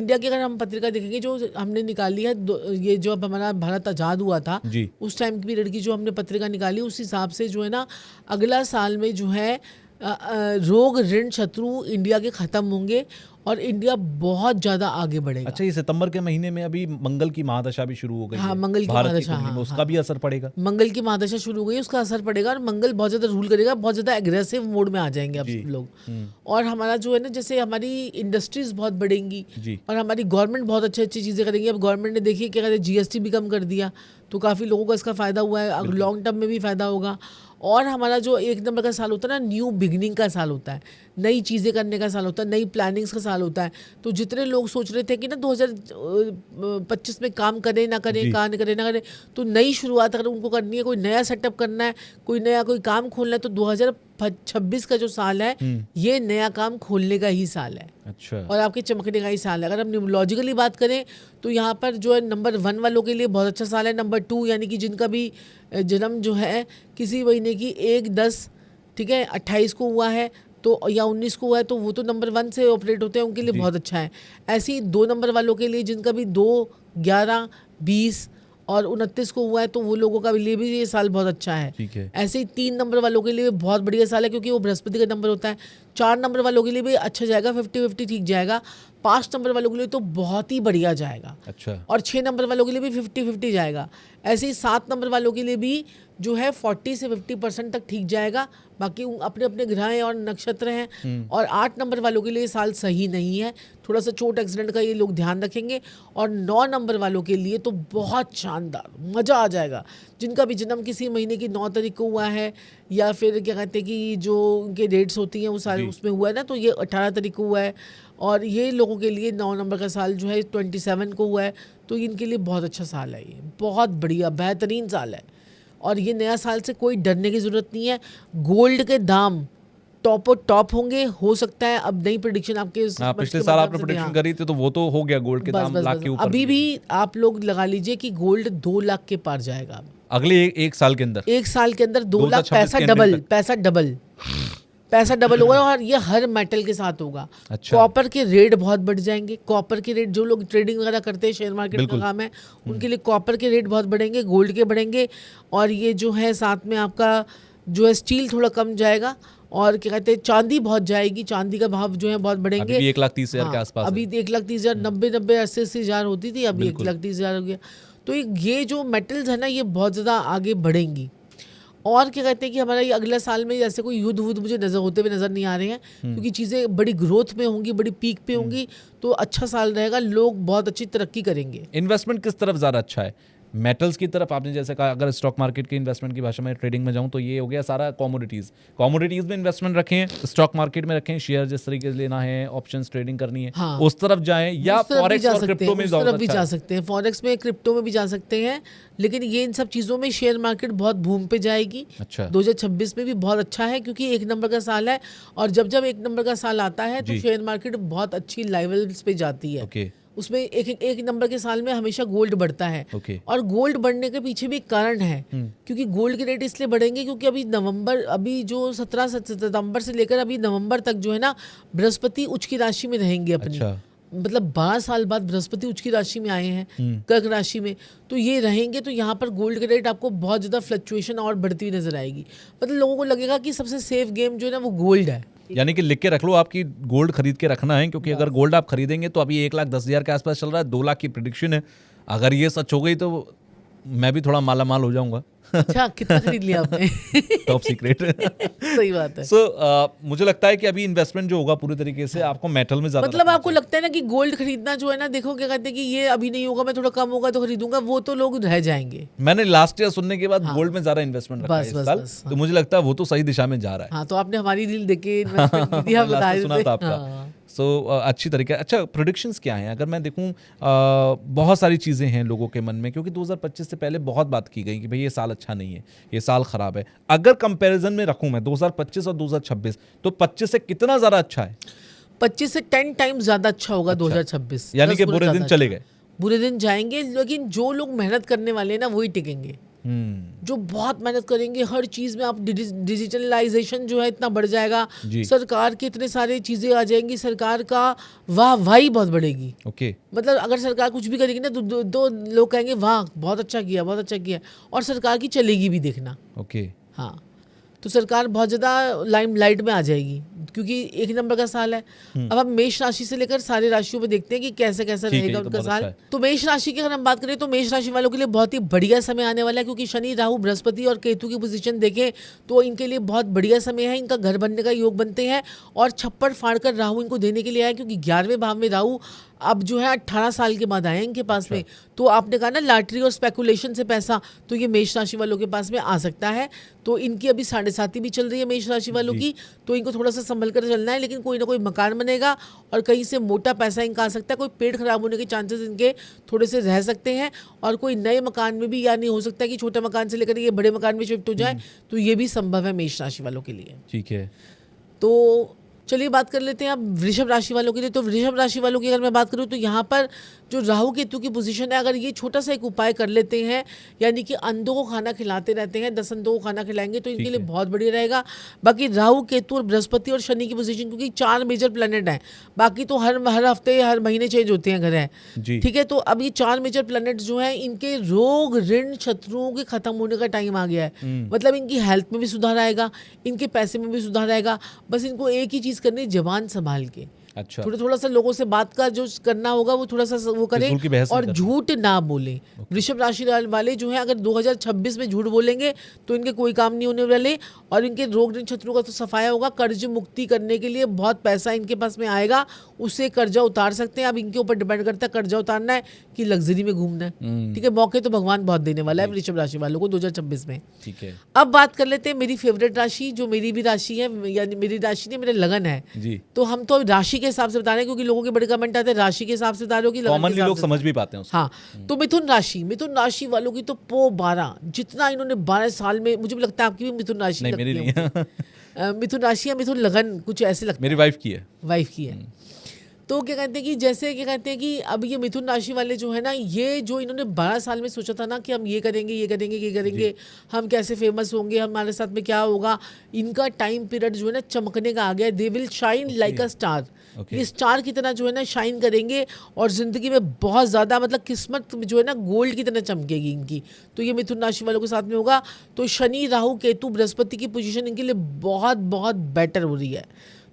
जो हमने निकाली है, ये जो अब हमारा भारत आज़ाद हुआ था उस टाइम की पीरियड की जो हमने पत्रिका निकाली, उस हिसाब से जो है ना, अगला साल में जो है रोग ऋण शत्रु इंडिया के ख़त्म होंगे और इंडिया बहुत ज़्यादा आगे बढ़ेगा। अच्छा, ये सितंबर के महीने में अभी मंगल की महादशा भी शुरू हो गई हाँ, है, मंगल की भारत महादशा, कुंडली में, हाँ, उसका भी असर पड़ेगा। मंगल की महादशा शुरू हो गई, उसका असर पड़ेगा और मंगल बहुत ज़्यादा रूल करेगा, बहुत ज़्यादा एग्रेसिव मोड में आ जाएंगे अब सब लोग। और हमारा जो है ना, जैसे हमारी इंडस्ट्रीज बहुत बढ़ेंगी और हमारी गवर्नमेंट बहुत अच्छी अच्छी चीज़ें करेंगी। अब गवर्नमेंट ने देखिए क्या कहते हैं, GST भी कम कर दिया, तो काफ़ी लोगों को इसका फ़ायदा हुआ है, लॉन्ग टर्म में भी फ़ायदा होगा। और हमारा जो 1 नंबर का साल होता है ना, न्यू बिगनिंग का साल होता है, नई चीज़ें करने का साल होता है, नई प्लानिंग्स का साल साल होता है। तो जितने लोग सोच रहे थे कि ना 2025 में काम करें ना करें, जी। काम करें ना करें, तो नई शुरुआत अगर उनको करनी है, कोई नया सेटअप करना है, कोई काम खोलना है, तो 2026 का जो साल है ये नया काम खोलने का ही साल है अच्छा। और आपके चमकने का ही साल है। अगर हम न्यूमरोलॉजिकली बात करें तो यहाँ पर जो है नंबर 1 वालों के लिए बहुत अच्छा साल है। नंबर 2 यानी कि जिनका भी जन्म जो है किसी महीने की 1/10 ठीक है 28 को हुआ है तो या 19 को हुआ है, तो वो तो नंबर 1 से ऑपरेट होते हैं, उनके लिए जी। बहुत अच्छा है। ऐसे ही 2 नंबर वालों के लिए जिनका भी 2, 11, 20 और 29 को हुआ है, तो वो लोगों का लिए भी ये साल बहुत अच्छा है। ठीक है। ऐसे ही 3 नंबर वालों के लिए बहुत बढ़िया साल है क्योंकि वो बृहस्पति का नंबर होता है। 4 नंबर वालों के लिए भी अच्छा जाएगा, 50-50 ठीक जाएगा। 5 नंबर वालों के लिए तो बहुत ही बढ़िया जाएगा अच्छा। और 6 नंबर वालों के लिए भी 50-50 जाएगा। ऐसे ही 7 नंबर वालों के लिए भी जो है 40 से 50% तक ठीक जाएगा। बाकी अपने अपने ग्रह और नक्षत्र हैं। और 8 नंबर वालों के लिए ये साल सही नहीं है, थोड़ा सा चोट एक्सीडेंट का ये लोग ध्यान रखेंगे। और 9 नंबर वालों के लिए तो बहुत शानदार मज़ा आ जाएगा। जिनका भी जन्म किसी महीने की 9 तारीख को हुआ है या फिर क्या कहते हैं कि जो उनके डेट्स होती हैं वो साल उसमें हुआ है ना, तो ये 18 तारीख को हुआ है और ये लोगों के लिए 9 नंबर का साल जो है 27 को हुआ है, तो इनके लिए बहुत अच्छा साल है। ये बहुत बढ़िया बेहतरीन साल है और ये नया साल से कोई डरने की ज़रूरत नहीं है। गोल्ड के दाम टॉप होंगे, हो सकता है। अब नई प्रेडिक्शन आपके हाँ, पिछले साल आपने प्रेडिक्शन करी थी तो वो तो हो गया, गोल्ड के दाम लाख के ऊपर। अभी भी आप लोग लगा लीजिए कि गोल्ड 2 लाख के पार जाएगा अगले एक साल के अंदर। एक साल के अंदर 2 लाख। 2026 के ending तक। पैसा डबल होगा और ये हर मेटल के साथ होगा। अच्छा। कॉपर के रेट बहुत बढ़ जाएंगे। कॉपर के रेट, जो लोग ट्रेडिंग वगैरह करते हैं, शेयर मार्केट का बिल्कुल। काम है, उनके लिए कॉपर के रेट बहुत बढ़ेंगे, गोल्ड के बढ़ेंगे। और ये जो है साथ में आपका जो है स्टील थोड़ा कम जाएगा और क्या कहते हैं चांदी बहुत जाएगी। चांदी का भाव जो है बहुत बढ़ेंगे। अभी 1,30,000 के आसपास है। अभी 1,30,000 90 80 हज़ार होती थी, अभी 1,30,000 हो गया। तो ये जो मेटल्स है ना ये बहुत ज़्यादा आगे बढ़ेंगी। और क्या कहते हैं कि हमारा ये अगला साल में जैसे कोई युद्ध मुझे होते हुए नज़र नहीं आ रहे हैं क्योंकि चीज़ें बड़ी ग्रोथ में होंगी, बड़ी पीक पे होंगी, तो अच्छा साल रहेगा। लोग बहुत अच्छी तरक्की करेंगे। इन्वेस्टमेंट किस तरफ ज़्यादा अच्छा है? मेटल्स की तरफ आपने जैसे कहा, अगर स्टॉक मार्केट की इन्वेस्टमेंट की भाषा में ट्रेडिंग में जाऊं तो ये हो गया सारा कमोडिटीज में इन्वेस्टमेंट रखें, स्टॉक मार्केट में रखें, शेयर जिस तरीके से लेना है, ऑप्शंस ट्रेडिंग करनी है, हाँ। उस तरफ जाएं या फॉरेक्स और क्रिप्टो में उस तरफ भी जा सकते हैं। फॉरेक्स में, क्रिप्टो में भी जा सकते हैं, लेकिन ये इन सब चीज़ों में शेयर मार्केट बहुत बूम पे जाएगी। अच्छा। 2026 में भी बहुत अच्छा है क्योंकि 1 नंबर का साल है और जब 1 नंबर का साल आता है तो शेयर मार्केट बहुत अच्छी लेवल्स पे जाती है। ओके। उसमें एक नंबर के साल में हमेशा गोल्ड बढ़ता है। ओके। और गोल्ड बढ़ने के पीछे भी एक कारण है क्योंकि गोल्ड के रेट इसलिए बढ़ेंगे क्योंकि अभी जो 17 सितंबर से लेकर अभी नवंबर तक जो है ना बृहस्पति उच्च की राशि में रहेंगे अपनी। अच्छा। मतलब 12 साल बाद बृहस्पति उच्च की राशि में आए हैं, कर्क राशि में, तो ये रहेंगे। तो यहाँ पर गोल्ड के रेट आपको बहुत ज़्यादा फ्लक्चुएशन और बढ़ती हुई नजर आएगी। मतलब लोगों को लगेगा कि सबसे सेफ गेम जो है ना वो गोल्ड है। यानी कि लिख के रख लो, आपकी गोल्ड खरीद के रखना है, क्योंकि अगर गोल्ड आप खरीदेंगे तो अभी 1,10,000 के आसपास चल रहा है, 2 लाख की प्रेडिक्शन है। अगर ये सच हो गई तो मैं भी थोड़ा माला माल हो जाऊंगा। अच्छा, कितना खरीद लिया आपने? Top secret. सही बात है। मुझे लगता है कि अभी इन्वेस्टमेंट जो होगा पूरी तरीके से आपको मेटल में ज्यादा, मतलब आपको लगता है ना कि गोल्ड खरीदना जो है ना, देखो क्या कहते हैं कि ये अभी नहीं होगा, मैं थोड़ा कम होगा तो खरीदूंगा, वो तो लोग रह जाएंगे। मैंने लास्ट ईयर सुनने के बाद गोल्ड में ज्यादा इन्वेस्टमेंट रखा है इस साल, तो मुझे लगता है वो तो सही दिशा में जा रहा है। हाँ, तो आपने हमारी रील देख के इन्वेस्टमेंट की थी, आप बता रहे थे। सुना था आपका। अच्छी तरीके। अच्छा, प्रेडिक्शंस क्या हैं? अगर मैं देखूं बहुत सारी चीज़ें हैं लोगों के मन में, क्योंकि 2025 से पहले बहुत बात की गई कि भाई ये साल अच्छा नहीं है, ये साल खराब है। अगर कंपैरिजन में रखूं मैं 2025 और 2026, तो 25 से कितना ज़्यादा अच्छा है? 25 से 10 टाइम ज़्यादा अच्छा होगा 2026। यानी कि बुरे दिन चले गए, बुरे दिन जाएंगे, लेकिन जो लोग मेहनत करने वाले हैं ना वही टिकेंगे। जो बहुत मेहनत करेंगे हर चीज में। आप डिजिटलाइजेशन जो है इतना बढ़ जाएगा, सरकार के इतने सारे चीजें आ जाएंगी, सरकार का वाहवाही बहुत बढ़ेगी। ओके। मतलब अगर सरकार कुछ भी करेगी ना तो दो लोग कहेंगे वाह बहुत अच्छा किया, बहुत अच्छा किया, और सरकार की चलेगी भी, देखना। ओके। हाँ, तो सरकार बहुत ज़्यादा लाइमलाइट में आ जाएगी क्योंकि 1 नंबर का साल है। अब हम मेष राशि से लेकर सारे राशियों में देखते हैं कि कैसे कैसा रहेगा उनका साल। तो मेष राशि की अगर हम बात करें तो मेष राशि वालों के लिए बहुत ही बढ़िया समय आने वाला है, क्योंकि शनि, राहु, बृहस्पति और केतु की पोजीशन देखें तो इनके लिए बहुत बढ़िया समय है। इनका घर बनने का योग बनते हैं और छप्पर फाड़कर राहु इनको देने के लिए आया, क्योंकि 11वें भाव में राहु अब जो है 18 साल के बाद आए इनके पास में। तो आपने कहा ना लॉटरी और स्पेकुलेशन से पैसा, तो ये मेष राशि वालों के पास में आ सकता है। तो इनकी अभी 7.5 भी चल रही है मेष राशि वालों की, तो इनको थोड़ा सा संभल कर चलना है, लेकिन कोई ना कोई मकान बनेगा और कहीं से मोटा पैसा इनका आ सकता है। कोई पेट खराब होने के चांसेस इनके थोड़े से रह सकते हैं, और कोई नए मकान में भी, या नहीं हो सकता है कि छोटे मकान से लेकर ये बड़े मकान में शिफ्ट हो जाए, तो ये भी संभव है मेष राशि वालों के लिए। ठीक है। तो चलिए बात कर लेते हैं अब वृषभ राशि वालों के लिए। तो वृषभ राशि वालों की अगर मैं बात करूं तो यहाँ पर जो राहु केतु की पोजीशन है, अगर ये छोटा सा एक उपाय कर लेते हैं, यानी कि अंधों को खाना खिलाते रहते हैं, 10 अंधों को खाना खिलाएंगे तो इनके लिए बहुत बढ़िया रहेगा। बाकी राहु केतु और बृहस्पति और शनि की पोजीशन, क्योंकि 4 मेजर प्लैनेट हैं, बाकी तो हर हफ्ते हर महीने चेंज होते हैं ग्रह, ठीक है। तो अब ये 4 मेजर प्लैनेट जो हैं, इनके रोग ऋण शत्रुओं के खत्म होने का टाइम आ गया है। मतलब इनकी हेल्थ में भी सुधार आएगा, इनके पैसे में भी सुधार आएगा। बस इनको एक ही चीज करनी है, जबान संभाल के अच्छा, थोड़ा सा लोगों से बात का जो करना होगा वो थोड़ा सा वो करें और झूठ ना बोलें। वृषभ राशि वाले जो हैं, अगर 2026 में झूठ बोलेंगे तो इनके कोई काम नहीं होने वाले, और इनके रोग ऋण शत्रुओं का तो सफाया होगा। कर्ज मुक्ति करने के लिए बहुत पैसा इनके पास में आएगा, उससे कर्जा उतार सकते हैं। अब इनके ऊपर डिपेंड करता है कर्जा उतारना है कि लग्जरी में घूमना है, ठीक है। मौके तो भगवान बहुत देने वाला है वृषभ राशि वालों को 2026 में, ठीक है। अब बात कर लेते हैं मेरी फेवरेट राशि, जो मेरी भी राशि है, यानी मेरी राशि नहीं, मेरा लगन है जी। तो हम तो राशि के हिसाब से बता रहे हैं, क्योंकि लोगों के बड़े कमेंट आते हैं राशि के हिसाब से बता रहे हो कि कॉमनली लोग समझ भी पाते हैं उसको। हाँ, तो मिथुन राशि वालों की तो पो 12, जितना इन्होंने 12 साल में, मुझे भी लगता है आपकी भी मिथुन राशि नहीं, मेरी नहीं है। मिथुन राशि या मिथुन लगन कुछ ऐसे लगता है, मेरी वाइफ की है। तो क्या कहते हैं कि जैसे क्या कहते हैं कि अब ये मिथुन राशि वाले जो है ना, ये जो इन्होंने 12 साल में सोचा था ना कि हम ये करेंगे, हम कैसे फेमस होंगे, हमारे साथ में क्या होगा, इनका टाइम पीरियड जो है ना चमकने का आ गया। They will shine like a star. ये स्टार की तरह जो है ना शाइन करेंगे, और जिंदगी में बहुत ज़्यादा, मतलब किस्मत जो है ना गोल्ड की तरह चमकेगी इनकी। तो ये मिथुन राशि वालों के साथ में होगा। तो शनि राहु केतु बृहस्पति की पोजीशन इनके लिए बहुत बहुत बेटर हो रही है,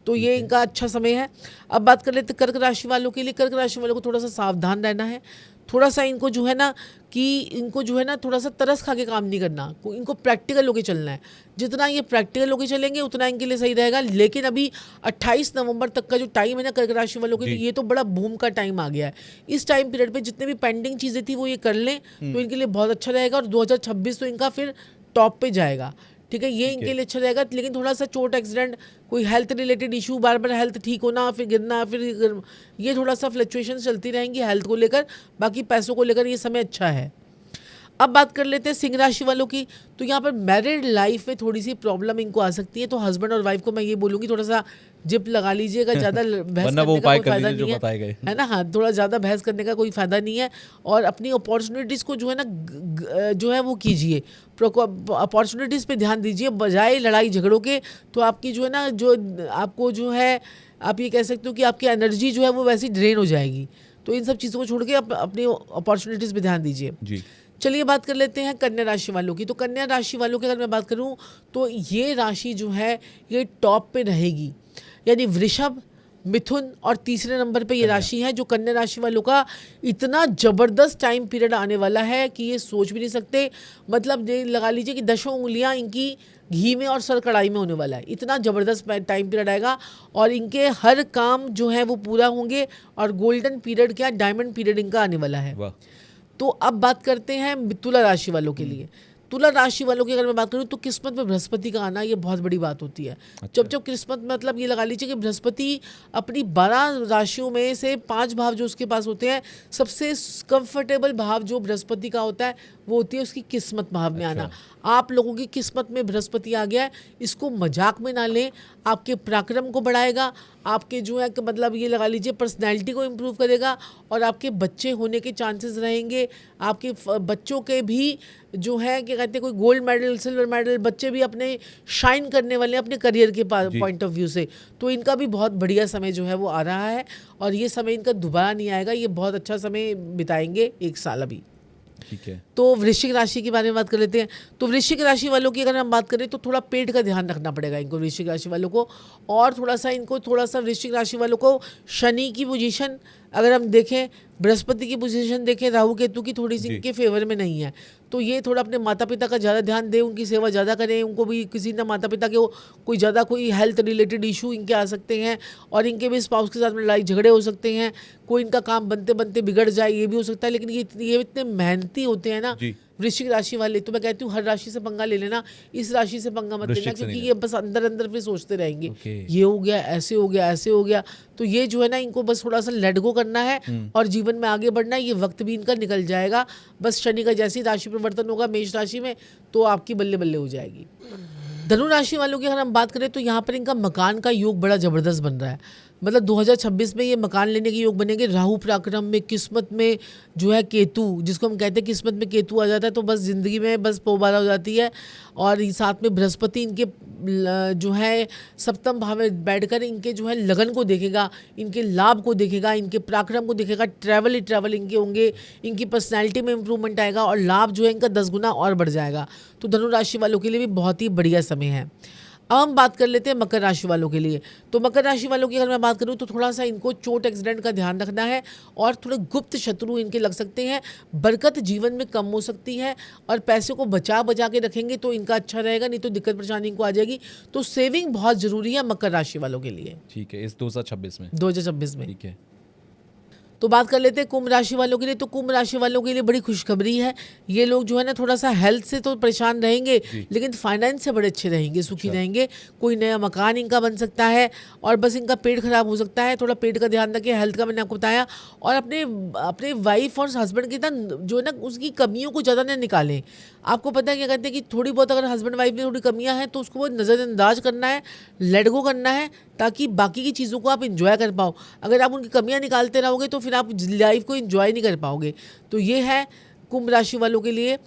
तो ये इनका अच्छा समय है। अब बात कर लेते कर्क राशि वालों के लिए। कर्क राशि वालों को थोड़ा सा सावधान रहना है, थोड़ा सा इनको जो है ना थोड़ा सा तरस खा के काम नहीं करना, इनको प्रैक्टिकल होके चलना है। जितना ये प्रैक्टिकल होके चलेंगे उतना इनके लिए सही रहेगा। लेकिन अभी 28 नवंबर तक का जो टाइम है ना कर्क राशि वालों के लिए, ये तो बड़ा बूम का टाइम आ गया है। इस टाइम पीरियड पे जितने भी पेंडिंग चीज़ें थी वो ये कर लें तो इनके लिए बहुत अच्छा रहेगा, और 2026 तो इनका फिर टॉप पे जाएगा, ठीक है। ये इनके लिए अच्छा रहेगा। लेकिन थोड़ा सा चोट, एक्सीडेंट, कोई हेल्थ रिलेटेड इशू, बार बार हेल्थ ठीक होना फिर गिरना, फिर ये थोड़ा सा फ्लक्चुएशन चलती रहेंगी हेल्थ को लेकर। बाकी पैसों को लेकर ये समय अच्छा है। अब बात कर लेते हैं सिंह राशि वालों की। तो यहाँ पर मैरिड लाइफ में थोड़ी सी प्रॉब्लम इनको आ सकती है, तो हस्बैंड और वाइफ को मैं ये बोलूँगी थोड़ा सा जिप लगा लीजिएगा, ज़्यादा बहस करने का कोई फायदा नहीं है ना। हाँ, थोड़ा ज़्यादा बहस करने का कोई फायदा नहीं है, और अपनी अपॉर्चुनिटीज़ को जो है ना जो है वो कीजिए, अपॉर्चुनिटीज़ पे ध्यान दीजिए बजाय लड़ाई झगड़ों के। तो आपकी जो है ना, जो आपको जो है, आप ये कह सकते हो कि आपकी एनर्जी जो है वो वैसी ड्रेन हो जाएगी। तो इन सब चीज़ों को छोड़ के अपनी अपॉर्चुनिटीज़ पे ध्यान दीजिए जी। चलिए बात कर लेते हैं कन्या राशि वालों की। तो कन्या राशि वालों की अगर मैं बात करूं तो ये राशि जो है ये टॉप पे रहेगी, यानी वृषभ, मिथुन और तीसरे नंबर पे ये राशि है। जो कन्या राशि वालों का इतना ज़बरदस्त टाइम पीरियड आने वाला है कि ये सोच भी नहीं सकते। मतलब लगा लीजिए कि 10 उंगलियां इनकी घी में और सर कढ़ाई में होने वाला है, इतना ज़बरदस्त टाइम पीरियड आएगा, और इनके हर काम जो है वो पूरा होंगे, और गोल्डन पीरियड क्या, डायमंड पीरियड इनका आने वाला है। तो अब बात करते हैं तुला राशि वालों के लिए। तुला राशि वालों की अगर मैं बात करूं तो किस्मत में बृहस्पति का आना ये बहुत बड़ी बात होती है। अच्छा। जब किस्मत, मतलब ये लगा लीजिए कि बृहस्पति अपनी 12 राशियों में से 5 भाव जो उसके पास होते हैं, सबसे कंफर्टेबल भाव जो बृहस्पति का होता है वो होती है उसकी किस्मत भाव में आना। आप लोगों की किस्मत में बृहस्पति आ गया है, इसको मजाक में ना लें, आपके पराक्रम को बढ़ाएगा, आपके जो है मतलब ये लगा लीजिए पर्सनैलिटी को इम्प्रूव करेगा, और आपके बच्चे होने के चांसेस रहेंगे। आपके बच्चों के भी जो है क्या कहते हैं, कोई गोल्ड मेडल, सिल्वर मेडल, बच्चे भी अपने शाइन करने वाले हैं अपने करियर के पॉइंट ऑफ व्यू से। तो इनका भी बहुत बढ़िया समय जो है वो आ रहा है, और ये समय इनका दोबारा नहीं आएगा, ये बहुत अच्छा समय बिताएंगे 1 साल अभी, ठीक है। तो वृश्चिक राशि के बारे में बात कर लेते हैं। तो वृश्चिक राशि वालों की अगर हम बात करें तो थोड़ा पेट का ध्यान रखना पड़ेगा इनको, वृश्चिक राशि वालों को, और थोड़ा सा वृश्चिक राशि वालों को शनि की पोजीशन अगर हम देखें, बृहस्पति की पोजीशन देखें, राहु केतु की थोड़ी सी इनके फेवर में नहीं है, तो ये थोड़ा अपने माता पिता का ज़्यादा ध्यान दें, उनकी सेवा ज़्यादा करें। उनको भी किसी ना माता पिता के कोई ज़्यादा कोई हेल्थ रिलेटेड इशू इनके आ सकते हैं, और इनके भी स्पाउस के साथ में लड़ाई झगड़े हो सकते हैं, कोई इनका काम बनते बनते बिगड़ जाए ये भी हो सकता है। लेकिन ये इतने मेहनती होते हैं ना, वृश्चिक राशि वाले, तो मैं कहती हूँ हर राशि से पंगा ले लेना, इस राशि से पंगा मत लेना, वृश्चिक से क्योंकि नहीं ये बस अंदर अंदर फिर सोचते रहेंगे Okay. ये हो गया, ऐसे हो गया, ऐसे हो गया। तो ये जो है ना, इनको बस थोड़ा सा लेट गो करना है और जीवन में आगे बढ़ना है। ये वक्त भी इनका निकल जाएगा। बस शनि का जैसे ही राशि परिवर्तन होगा मेष राशि में, तो आपकी बल्ले बल्ले हो जाएगी। धनु राशि वालों की अगर हम बात करें तो यहाँ पर इनका मकान का योग बड़ा ज़बरदस्त बन रहा है। मतलब 2026 में ये मकान लेने के योग बनेंगे। राहु पराक्रम में, किस्मत में जो है केतु, जिसको हम कहते हैं किस्मत में केतु आ जाता है तो बस ज़िंदगी में बस पोबारा हो जाती है। और साथ में बृहस्पति इनके जो है सप्तम भाव में बैठकर इनके जो है लगन को देखेगा, इनके लाभ को देखेगा, इनके पराक्रम को देखेगा। ट्रैवल ही ट्रैवल इनके होंगे, इनकी पर्सनैलिटी में इंप्रूवमेंट आएगा और लाभ जो है इनका 10 गुना और बढ़ जाएगा। तो धनु राशि वालों के लिए भी बहुत ही बढ़िया समय है। अब हम बात कर लेते हैं मकर राशि वालों के लिए। तो मकर राशि वालों की अगर मैं बात करूं तो थोड़ा सा इनको चोट एक्सीडेंट का ध्यान रखना है और थोड़े गुप्त शत्रु इनके लग सकते हैं। बरकत जीवन में कम हो सकती है और पैसे को बचा के रखेंगे तो इनका अच्छा रहेगा, नहीं तो दिक्कत परेशानी इनको आ जाएगी। तो सेविंग बहुत ज़रूरी है मकर राशि वालों के लिए ठीक है, इस 2026 में। 2026 में। ठीक है। तो बात कर लेते हैं कुंभ राशि वालों के लिए। तो कुंभ राशि वालों के लिए बड़ी खुशखबरी है। ये लोग जो है ना थोड़ा सा हेल्थ से तो परेशान रहेंगे, लेकिन फाइनेंस से बड़े अच्छे रहेंगे, सुखी रहेंगे। कोई नया मकान इनका बन सकता है और बस इनका पेट खराब हो सकता है। थोड़ा पेट का ध्यान रखें, हेल्थ का मैंने आपको बताया। और अपने वाइफ और हस्बैंड की ना जो है ना उसकी कमियों को ज़्यादा ना निकालें। आपको पता है क्या कहते हैं कि थोड़ी बहुत अगर हस्बैंड वाइफ में थोड़ी कमियां हैं तो उसको वो नज़रअंदाज करना है, लेट गो करना है, ताकि बाकी की चीज़ों को आप इंजॉय कर पाओ। अगर आप उनकी कमियां निकालते रहोगे तो फिर आप लाइफ को इंजॉय नहीं कर पाओगे। तो ये है कुंभ राशि वालों के लिए।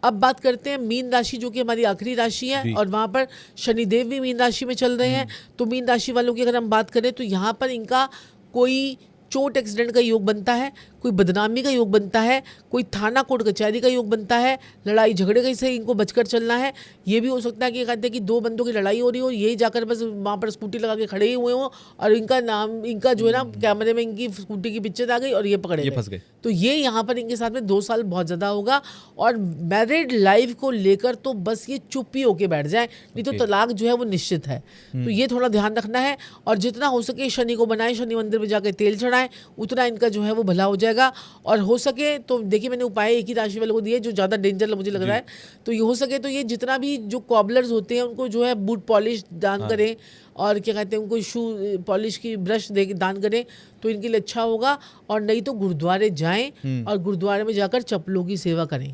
अब बात करते हैं मीन राशि, जो कि हमारी आखिरी राशि है और वहाँ पर शनिदेव भी मीन राशि में चल रहे हैं। तो मीन राशि वालों की अगर हम बात करें तो यहाँ पर इनका कोई चोट एक्सीडेंट का योग बनता है, कोई बदनामी का योग बनता है, कोई थाना कोर्ट कचहरी का योग बनता है, लड़ाई झगड़े का से इनको बचकर चलना है। ये भी हो सकता है कि कहते हैं कि दो बंदों की लड़ाई हो रही हो, यही जाकर बस वहाँ पर स्कूटी लगा के खड़े ही हुए हों और इनका जो है ना कैमरे में इनकी स्कूटी की पिक्चर आ गई और ये पकड़े ये फंस गए। तो ये यहाँ पर इनके साथ में 2 साल बहुत ज़्यादा होगा। और मैरिड लाइफ को लेकर तो बस ये चुप ही होके बैठ जाए, नहीं तो तलाक जो है वो निश्चित है। तो ये थोड़ा ध्यान रखना है और जितना हो सके शनि को बनाए, शनि मंदिर में जाकर तेल चढ़ाएं, उतना इनका जो है वो भला हो जाएगा। और हो सके तो देखिए मैंने उपाय एक ही राशि वालों को दिए जो ज़्यादा डेंजर मुझे लग रहा है। तो ये हो सके तो ये जितना भी जो कॉबलर्स होते हैं उनको जो है बूट पॉलिश दान करें और क्या कहते हैं उनको शू पॉलिश की ब्रश दे दान करें तो इनके लिए अच्छा होगा। और नहीं तो गुरुद्वारे जाएं और गुरुद्वारे में जाकर चप्पलों की सेवा करें।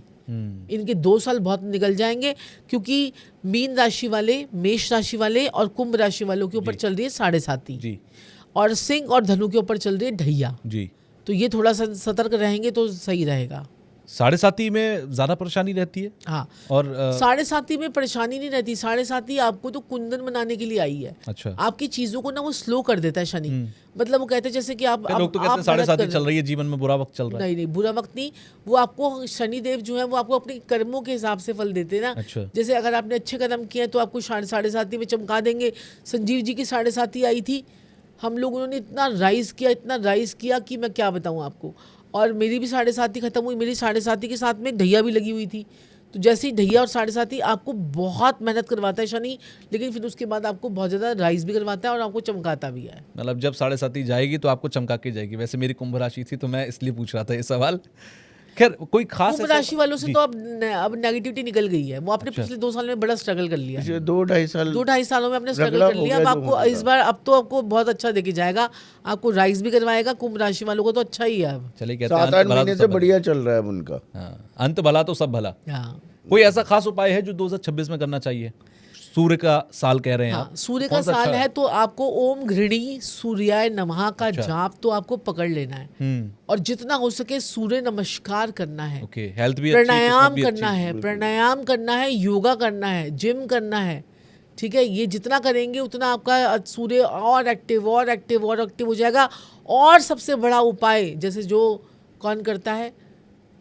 इनके 2 साल बहुत निकल जाएंगे, क्योंकि मीन राशि वाले, मेष राशि वाले और कुंभ राशि वालों के ऊपर चल रही है 7.5 जी और सिंह और धनु के ऊपर चल रही है ढैया जी। तो ये थोड़ा सा सतर्क रहेंगे तो सही रहेगा। 7.5 में ज्यादा परेशानी रहती है। हाँ, और 7.5 में परेशानी नहीं रहती। 7.5 आपको तो कुंदन बनाने के लिए आई है। अच्छा। आपकी चीजों को ना वो स्लो कर देता है शनि। मतलब वो कहते हैं जैसे कि आप लोग तो कहते हैं 7.5 चल रही है, जीवन में बुरा वक्त चल रहा है। नहीं, बुरा वक्त नहीं। वो आपको शनिदेव जो है वो आपको अपने कर्मों के हिसाब से फल देते हैं ना। अच्छा। जैसे अगर आपने अच्छे कर्म किए तो आपको 7.5 में चमका देंगे। संजीव जी की 7.5 आई थी, हम लोग उन्होंने इतना राइज किया कि मैं क्या बताऊं आपको। और मेरी भी 7.5 खत्म हुई। मेरी 7.5 के साथ में ढैया भी लगी हुई थी। तो जैसे ही ढैया और 7.5 आपको बहुत मेहनत करवाता है शनि, लेकिन फिर उसके बाद आपको बहुत ज़्यादा राइज भी करवाता है और आपको चमकाता भी है। मतलब जब 7.5 जाएगी तो आपको चमका के जाएगी। वैसे मेरी कुंभ राशि थी तो मैं इसलिए पूछ रहा था ये सवाल। खैर कोई खास कुंभ राशि वालों से तो अब नेगेटिविटी निकल गई है। वो आपने पिछले 2 साल में बड़ा स्ट्रगल कर लिया है। 2-2.5 सालों में आपने स्ट्रगल कर लिया। अब आपको इस बार अब तो आपको बहुत अच्छा देखे जाएगा, आपको राइज भी करवाएगा। कुंभ राशि वालों को तो अच्छा ही है। चलिए कहते हैं 7-8 महीने से बढ़िया चल रहा है उनका। हाँ, अंत भला तो सब भला। हाँ। कोई ऐसा खास उपाय है जो 2026 में करना चाहिए? सूर्य का साल कह रहे हैं आप। सूर्य का साल है तो आपको ओम घृणी सूर्याय नमः का जाप तो आपको पकड़ लेना है और जितना हो सके सूर्य नमस्कार करना है। ओके, हेल्थ भी प्राणायाम करना है, प्राणायाम करना है, योगा करना है, जिम करना है। ठीक है, ये जितना करेंगे उतना आपका सूर्य और एक्टिव हो जाएगा। और सबसे बड़ा उपाय जैसे जो कौन करता है,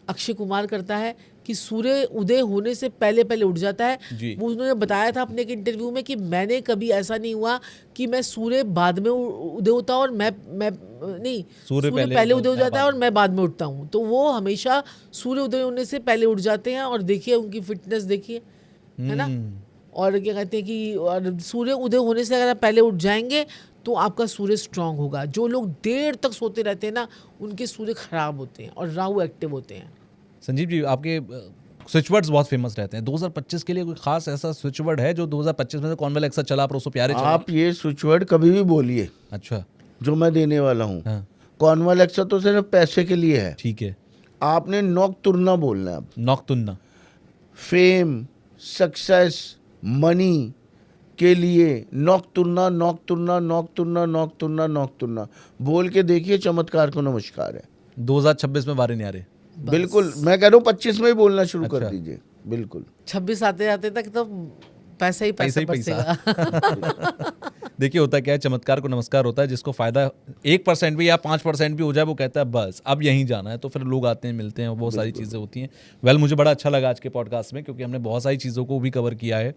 अक्षय कुमार करता है कि सूर्य उदय होने से पहले उठ जाता है। वो उन्होंने बताया था अपने एक इंटरव्यू में कि मैंने कभी ऐसा नहीं हुआ कि मैं सूर्य बाद में उदय होता और मैं नहीं, सूर्य पहले उदय हो जाता है और मैं बाद में उठता हूँ। तो वो हमेशा सूर्य उदय होने से पहले उठ जाते हैं। और देखिए उनकी फिटनेस देखिए, है ना। और क्या कहते हैं कि और सूर्य उदय होने से अगर आप पहले उठ जाएंगे तो आपका सूर्य स्ट्रांग होगा। जो लोग देर तक सोते रहते हैं ना, उनके सूर्य खराब होते हैं और राहु एक्टिव होते हैं। संजीव जी, आपके स्विच वर्ड्स बहुत फेमस रहते हैं 2025 के लिए कोई खास ऐसा स्विच वर्ड है जो 2025 में से कॉर्नवेल एक्सा चला पर उसको प्यारे चला? आप ये स्विच वर्ड कभी भी बोलिए अच्छा, जो मैं देने वाला हूँ। हाँ कॉर्नवेल एक्सा तो सिर्फ पैसे के लिए है। ठीक है। आपने नॉकतुरना बोलना है। अब नॉकतुन्ना, फेम, सक्सेस, मनी के लिए नॉकतुरना नॉकतुरना नॉकतुरना नॉकतुरना नॉकतुरना बोल के देखिए, चमत्कार को नमस्कार है। 2026 में बारे नहीं आ रहे। बिल्कुल, मैं कह रहा हूँ 25 में ही बोलना शुरू कर अच्छा। दीजिए। बिल्कुल 26 आते आते तक तो पैसा ही पैसा ही बरसेगा। देखिए होता क्या है, चमत्कार को नमस्कार होता है। जिसको फायदा 1% भी या 5% भी हो जाए वो कहता है बस अब यहीं जाना है, तो फिर लोग आते हैं, मिलते हैं, बहुत सारी चीज़ें होती हैं। वेल मुझे बड़ा अच्छा लगा आज के पॉडकास्ट में, क्योंकि हमने बहुत सारी चीज़ों को भी कवर किया है।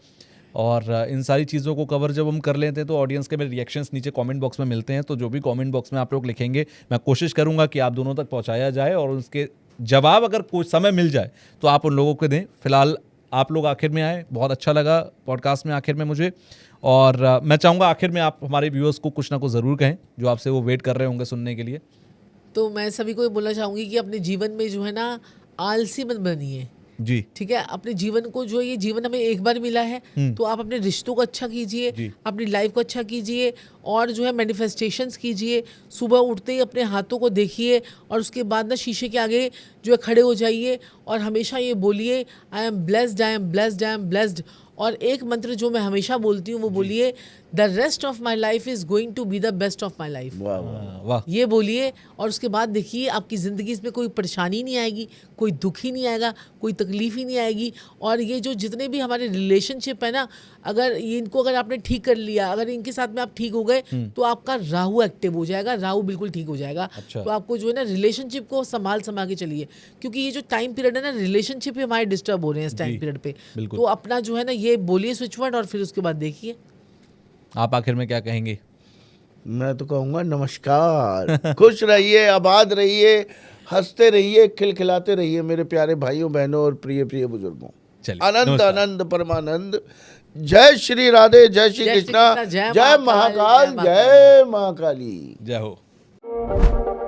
और इन सारी चीज़ों को कवर जब हम कर लेते हैं तो ऑडियंस के मेरे रिएक्शंस नीचे कमेंट बॉक्स में मिलते हैं। तो जो भी कमेंट बॉक्स में आप लोग लिखेंगे मैं कोशिश करूंगा कि आप दोनों तक पहुंचाया जाए, और उसके जवाब अगर कुछ समय मिल जाए तो आप उन लोगों को दें। फिलहाल आप लोग आखिर में आए, बहुत अच्छा लगा पॉडकास्ट में आखिर में मुझे। और मैं चाहूँगा आखिर में आप हमारे व्यूअर्स को कुछ ना कुछ ज़रूर कहें जो आपसे वो वेट कर रहे होंगे सुनने के लिए। तो मैं सभी को ये बोलना चाहूँगी कि अपने जीवन में जो है ना आलसी मत बनिए। जी ठीक है, अपने जीवन को जो ये जीवन हमें एक बार मिला है, तो आप अपने रिश्तों को अच्छा कीजिए, जी। अपनी लाइफ को अच्छा कीजिए, और जो है मैनिफेस्टेशंस कीजिए। सुबह उठते ही अपने हाथों को देखिए, और उसके बाद ना शीशे के आगे जो है खड़े हो जाइए और हमेशा ये बोलिए I am blessed, I am blessed, I am blessed. और एक मंत्र जो मैं हमेशा बोलती हूँ वो बोलिए the rest of my life is going to be the best of my life. वाह वाह। वाह, ये बोलिए, और उसके बाद देखिए आपकी ज़िंदगी इसमें कोई परेशानी नहीं आएगी, कोई दुख ही नहीं आएगा, कोई तकलीफ ही नहीं आएगी। और ये जो जितने भी हमारे रिलेशनशिप है ना, अगर ये इनको अगर आपने ठीक कर लिया, अगर इनके साथ में आप ठीक हो गए, तो आपका राहु एक्टिव हो जाएगा, राहु बिल्कुल ठीक हो जाएगा। अच्छा। तो आपको जो है ना रिलेशनशिप को संभाल के चलिए, क्योंकि ये जो टाइम पीरियड है ना, रिलेशनशिप हमारे डिस्टर्ब हो रहे हैं इस टाइम जी, पीरियड पे। बिल्कुल। तो अपना जो है ना ये बोलिए स्विच वर्ड, और फिर उसके बाद देखिए। आप आखिर में क्या कहेंगे? मैं तो कहूँगा नमस्कार। खुश रहिए, आबाद रहिए, हंसते रहिए, खिलखिलाते रहिए मेरे प्यारे भाइयों बहनों और प्रिय प्रिय बुजुर्गों। चलिए, आनंद नमस्कार। आनंद परमानंद। जय श्री राधे, जय श्री जय श्री कृष्णा, कृष्णा, जय जय महाकाल, महाकाल, जय जय महाकाली। जय हो।